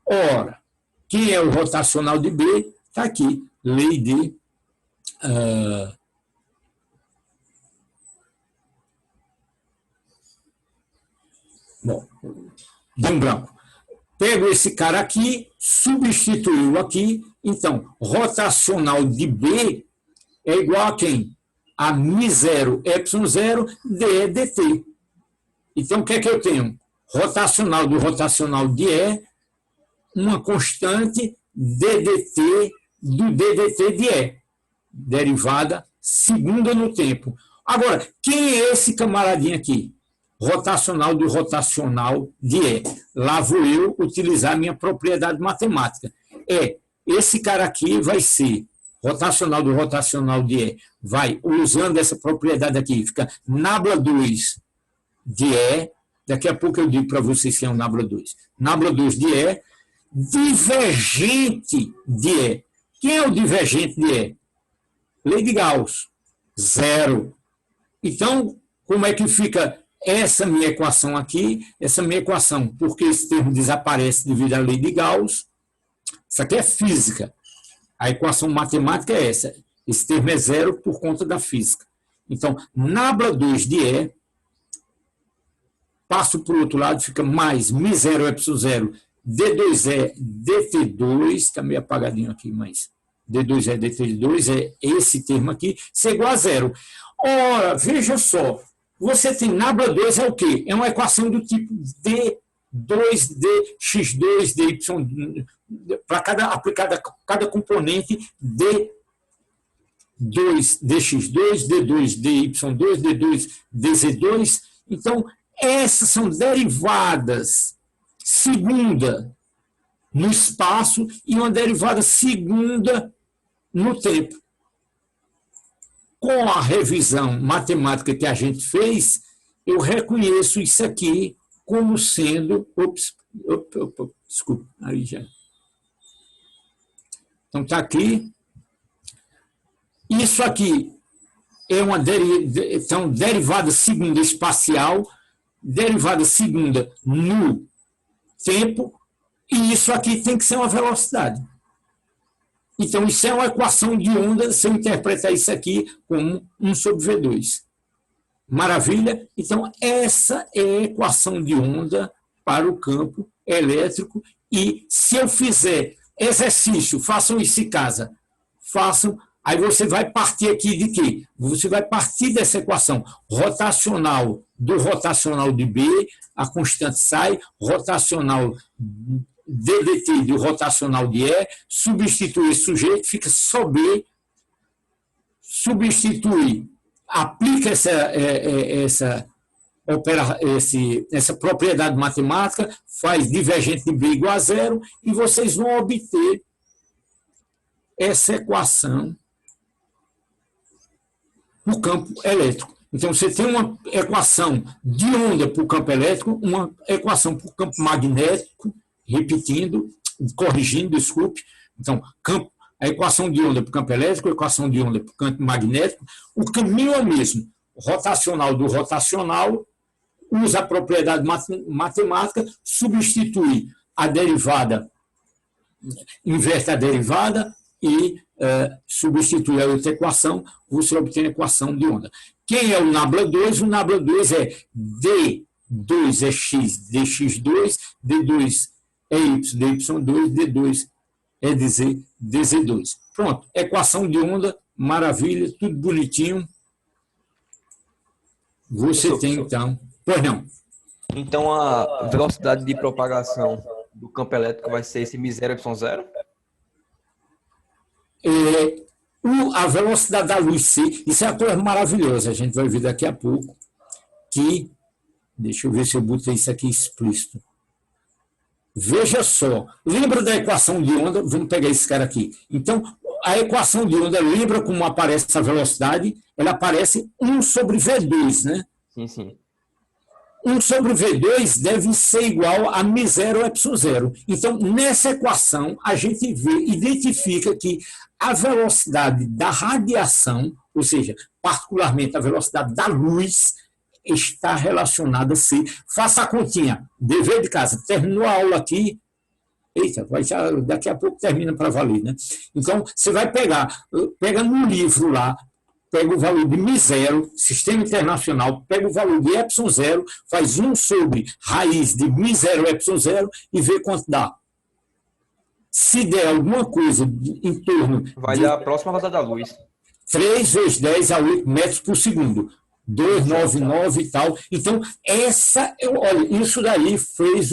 Ora, quem é o rotacional de B? Está aqui, lei de um branco. Pego esse cara aqui, substituo aqui, então, rotacional de B é igual a quem? A μ0, ε0, d dt. Então, o que é que eu tenho? Rotacional do rotacional de E, uma constante ddt do ddt de E, derivada segunda no tempo. Agora, quem é esse camaradinho aqui? Rotacional do rotacional de E. Lá vou eu utilizar a minha propriedade matemática. Esse cara aqui vai ser rotacional do rotacional de E. Vai, usando essa propriedade aqui, fica nabla 2 de E. Daqui a pouco eu digo para vocês que é um nabla 2. Nabla 2 de E, divergente de E. Quem é o divergente de E? Lei de Gauss, 0. Então, como é que fica essa minha equação aqui? Essa minha equação, porque esse termo desaparece devido à lei de Gauss. Isso aqui é física. A equação matemática é essa. Esse termo é 0 por conta da física. Então, nabla 2 de E, passo para o outro lado, fica mais μ0, ε0, d2e, dt2, está meio apagadinho aqui, mas d2e, dt2 é esse termo aqui, isso é igual a 0. Ora, veja só, você tem nabla 2 é o quê? É uma equação do tipo d2, dx2, dy, para aplicada cada componente d2, dx2, d2, dy2, d2, dz2. Então, essas são derivadas segunda no espaço e uma derivada segunda no tempo. Com a revisão matemática que a gente fez, eu reconheço isso aqui como sendo... desculpa, aí já... Então, está aqui. Isso aqui é uma então, derivada segunda espacial, derivada segunda no tempo, e isso aqui tem que ser uma velocidade. Então, isso é uma equação de onda, se eu interpretar isso aqui como 1 sobre V2. Maravilha? Então, essa é a equação de onda para o campo elétrico, e se eu fizer exercício, façam isso em casa, façam, aí você vai partir aqui de quê? Você vai partir dessa equação rotacional do rotacional de B, a constante sai, rotacional ddt do rotacional de E, substitui esse sujeito, fica só B, substitui, aplica essa propriedade matemática, faz divergente de B igual a zero, e vocês vão obter essa equação no campo elétrico. Então, você tem uma equação de onda para o campo elétrico, uma equação para o campo magnético, repetindo, corrigindo, desculpe. Então, a equação de onda para o campo elétrico, a equação de onda para o campo magnético, o caminho é o mesmo. Rotacional do rotacional, usa a propriedade matemática, substitui a derivada, inverte a derivada e substitui a outra equação, você obtém a equação de onda. Quem é o nabla 2? O nabla 2 é D2 é x, dx2, D2 é y, dy2, D2 é dz, dz2. Pronto, equação de onda, maravilha, tudo bonitinho. Você tem, então... Pois não. Então, a velocidade de propagação do campo elétrico vai ser esse μ0, y0? A velocidade da luz C, isso é uma coisa maravilhosa, a gente vai ver daqui a pouco, que, deixa eu ver se eu botei isso aqui explícito. Veja só, lembra da equação de onda? Vamos pegar esse cara aqui. Então, a equação de onda, lembra como aparece essa velocidade? Ela aparece 1 sobre V2, né? Sim, sim. 1 sobre V2 deve ser igual a μ0 ε0. Então, nessa equação, a gente identifica que a velocidade da radiação, ou seja, particularmente a velocidade da luz, está relacionada a C. Faça a continha, dever de casa. Terminou a aula aqui, eita, daqui a pouco termina para valer, né? Então, você vai pega no livro lá, pega o valor de μ0, sistema internacional, pega o valor de ε0, faz 1 sobre raiz de μ0 ε0 e vê quanto dá. Se der alguma coisa em torno... Vai dar a próxima velocidade da luz. 3 vezes 10 a 8 metros por segundo. 299 e tal. Então, olha, isso daí fez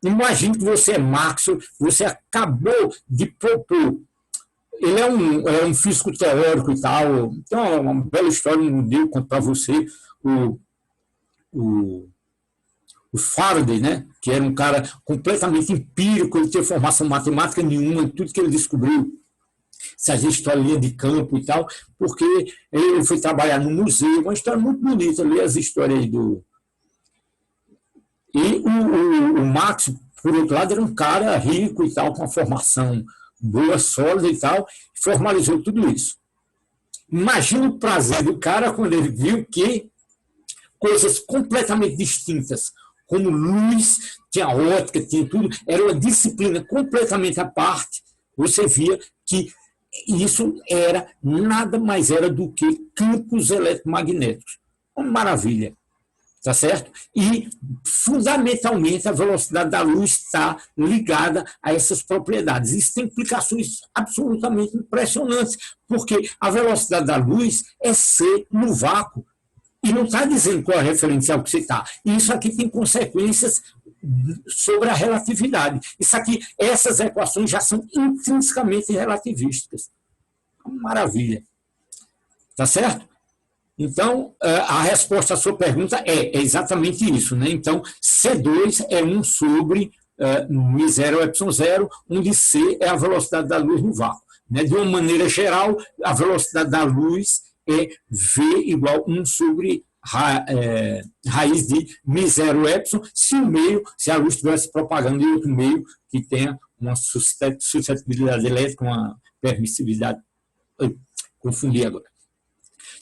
imagine que você é Maxwell, você acabou de propor. Ele é um físico teórico e tal. Então, é uma bela história, não deu conto para você. O Faraday, né, que era um cara completamente empírico, ele teve formação matemática nenhuma, tudo que ele descobriu, essa historinha de campo e tal, porque ele foi trabalhar no museu, uma história muito bonita, ler as histórias aí E o Max, por outro lado, era um cara rico e tal, com uma formação boa, sólida e tal, formalizou tudo isso. Imagina o prazer do cara quando ele viu que coisas completamente distintas, como luz, tinha ótica, tinha tudo, era uma disciplina completamente à parte, você via que isso nada mais era do que campos eletromagnéticos. Uma maravilha, tá certo? E, fundamentalmente, a velocidade da luz está ligada a essas propriedades. Isso tem implicações absolutamente impressionantes, porque a velocidade da luz é C no vácuo. E não está dizendo qual é a referencial que você está. E isso aqui tem consequências sobre a relatividade. Essas equações já são intrinsecamente relativísticas. Maravilha. Tá certo? Então, a resposta à sua pergunta é exatamente isso, né? Então, C2 é 1 sobre μ0 ε0, onde C é a velocidade da luz no vácuo. Né? De uma maneira geral, a velocidade da luz é V igual 1 sobre raiz de μ0 ε, se a luz estivesse propagando em outro meio que tenha uma suscetibilidade elétrica, uma permissividade. Confundi agora.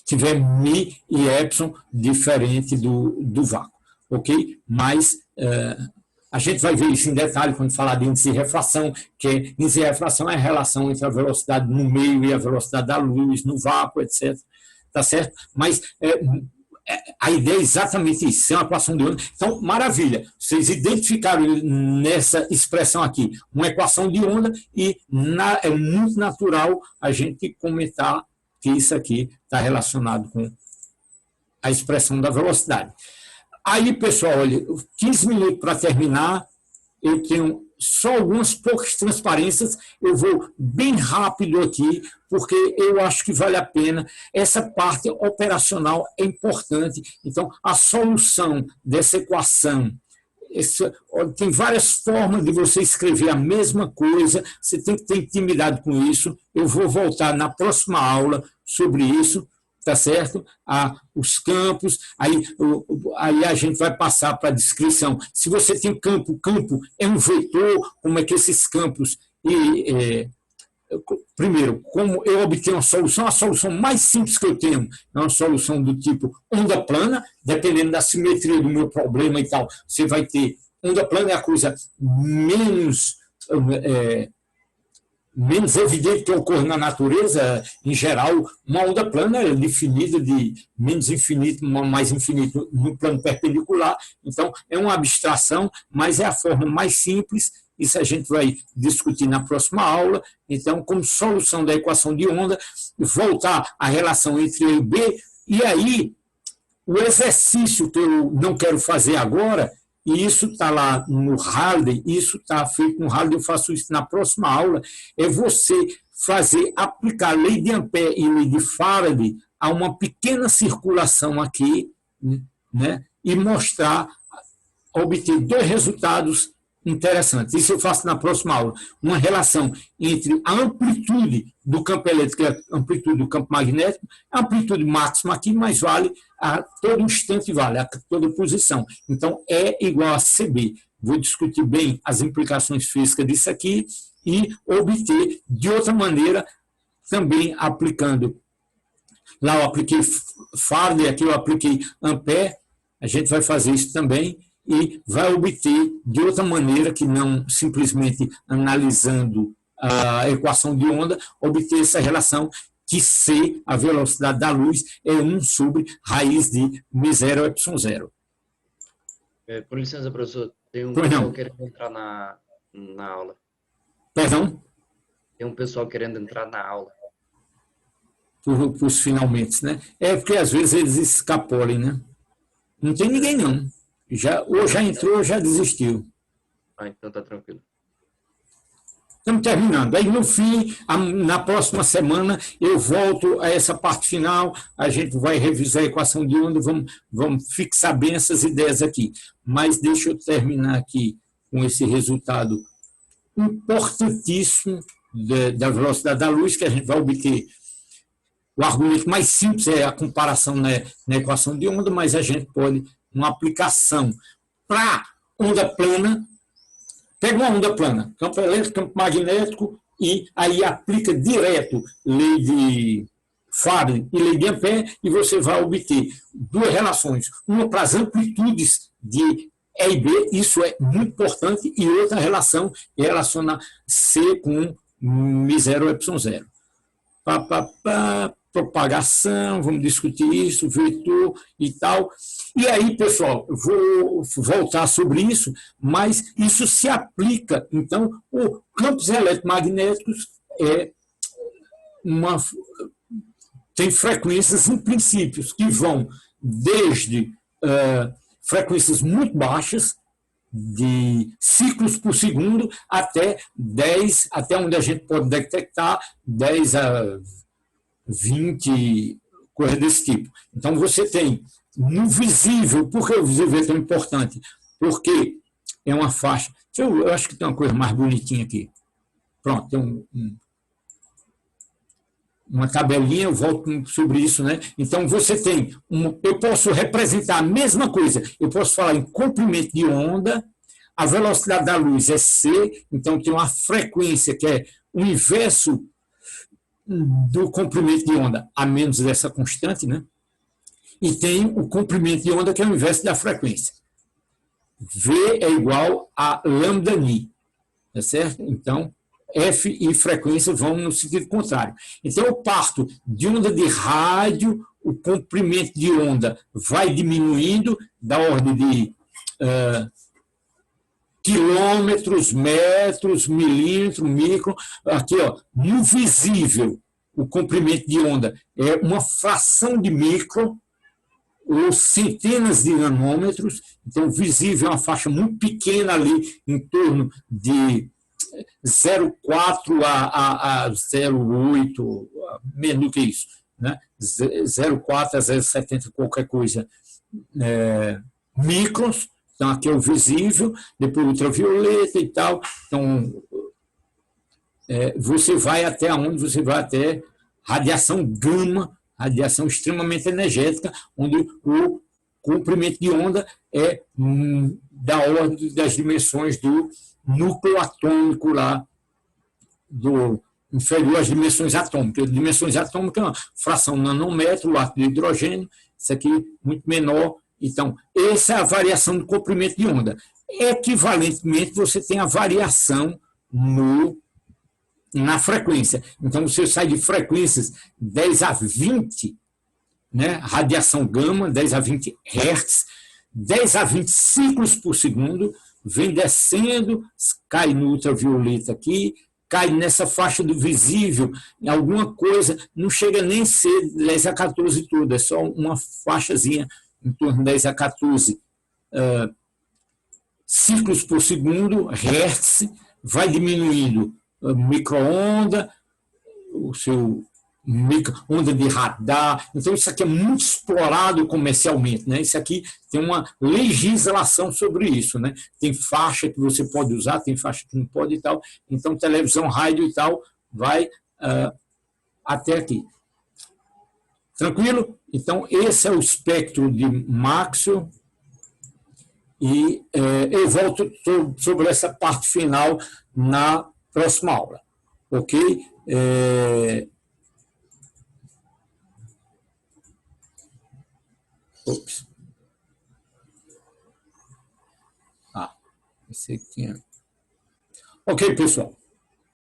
tiver mi e epsilon diferente do vácuo, ok? Mas a gente vai ver isso em detalhe quando falar de índice de refração, que índice de refração é a relação entre a velocidade no meio e a velocidade da luz, no vácuo, etc. Tá certo? Mas a ideia é exatamente isso, ser uma equação de onda. Então, maravilha, vocês identificaram nessa expressão aqui uma equação de onda e é muito natural a gente comentar que isso aqui está relacionado com a expressão da velocidade. Aí, pessoal, olha, 15 minutos para terminar, eu tenho só algumas poucas transparências, eu vou bem rápido aqui, porque eu acho que vale a pena. Essa parte operacional é importante. Então, a solução dessa equação, tem várias formas de você escrever a mesma coisa, você tem que ter intimidade com isso. Eu vou voltar na próxima aula sobre isso, tá certo? Os campos, aí a gente vai passar para a descrição. Se você tem campo, campo é um vetor, como é que esses campos... primeiro, como eu obtenho a solução mais simples que eu tenho é uma solução do tipo onda plana, dependendo da simetria do meu problema e tal, você vai ter onda plana é a coisa menos evidente que ocorre na natureza, em geral, uma onda plana é definida de menos infinito, mais infinito no plano perpendicular, então é uma abstração, mas é a forma mais simples. Isso a gente vai discutir na próxima aula. Então, como solução da equação de onda, voltar à relação entre A e B, e aí o exercício que eu não quero fazer agora, e isso está lá no Halliday, isso está feito no Halliday, eu faço isso na próxima aula, é você aplicar a lei de Ampère e a lei de Faraday a uma pequena circulação aqui, né, e obter dois resultados interessantes. Isso eu faço na próxima aula. Uma relação entre a amplitude do campo elétrico e a amplitude do campo magnético, a amplitude máxima aqui, mas vale a todo instante, vale a toda posição. Então, é igual a CB. Vou discutir bem as implicações físicas disso aqui e obter, de outra maneira, também aplicando. Lá eu apliquei Faraday, aqui eu apliquei Ampère, a gente vai fazer isso também, e vai obter, de outra maneira, que não simplesmente analisando a equação de onda, obter essa relação que C, a velocidade da luz, é 1 sobre raiz de μ0 epsilon 0. Por licença, professor, tem um Pois pessoal não. querendo entrar na aula. Perdão? Tem um pessoal querendo entrar na aula. Por os finalmente, né? É porque às vezes eles escapolem, né? Não tem ninguém, não. Ou já entrou ou já desistiu. Então tá tranquilo. Estamos terminando. Aí, no fim, na próxima semana, eu volto a essa parte final, a gente vai revisar a equação de onda, vamos fixar bem essas ideias aqui. Mas deixa eu terminar aqui com esse resultado importantíssimo da velocidade da luz, que a gente vai obter. O argumento mais simples é a comparação na equação de onda, mas a gente pode, uma aplicação para onda plana, pega uma onda plana, campo elétrico, campo magnético, e aí aplica direto lei de Faraday e lei de Ampère, e você vai obter duas relações, uma para as amplitudes de E e B, isso é muito importante, e outra relação relaciona C com μ0 epsilon 0. Propagação, vamos discutir isso, vetor e tal. E aí, pessoal, eu vou voltar sobre isso, mas isso se aplica, então, os campos eletromagnéticos tem frequências em princípios que vão desde frequências muito baixas, de ciclos por segundo, até 10, até onde a gente pode detectar 10 a 20, coisa desse tipo. Então, você tem no visível. Por que o visível é tão importante? Porque é uma faixa. Eu acho que tem uma coisa mais bonitinha aqui. Pronto, tem uma tabelinha, eu volto sobre isso, né? Então, você tem, eu posso representar a mesma coisa, eu posso falar em comprimento de onda, a velocidade da luz é C, então tem uma frequência que é o inverso, do comprimento de onda a menos dessa constante, né? E tem o comprimento de onda, que é o inverso da frequência. V é igual a lambda ni, tá certo? Então, F e frequência vão no sentido contrário. Então, eu parto de onda de rádio, o comprimento de onda vai diminuindo da ordem de quilômetros, metros, milímetros, micro. Aqui, ó, no visível, o comprimento de onda é uma fração de micro, ou centenas de nanômetros. Então, visível é uma faixa muito pequena ali, em torno de 0,4 a 0,8, menos do que isso, né? 0,4 a 0,70, qualquer coisa, microns. Então, aqui é o visível, depois ultravioleta e tal. Então, você vai até onde? Você vai até radiação gama, radiação extremamente energética, onde o comprimento de onda é da ordem das dimensões do núcleo atômico lá, inferior às dimensões atômicas. Dimensões atômicas é uma fração nanômetro, o átomo de hidrogênio, isso aqui muito menor. Então, essa é a variação do comprimento de onda. Equivalentemente, você tem a variação na frequência. Então, você sai de frequências 10 a 20, né, radiação gama, 10 a 20 Hz, 10 a 20 ciclos por segundo, vem descendo, cai no ultravioleta aqui, cai nessa faixa do visível, alguma coisa, não chega nem a ser 10 a 14 tudo, é só uma faixazinha em torno de 10 a 14 ciclos por segundo, Hertz, vai diminuindo micro-onda, o seu onda de radar. Então, isso aqui é muito explorado comercialmente, né? Isso aqui tem uma legislação sobre isso, né? Tem faixa que você pode usar, tem faixa que não pode e tal. Então, televisão, rádio e tal, vai até aqui. Tranquilo? Então, esse é o espectro de Maxwell. E eu volto sobre essa parte final na próxima aula. Ok? Ops. Esse aqui tinha. Ok, pessoal.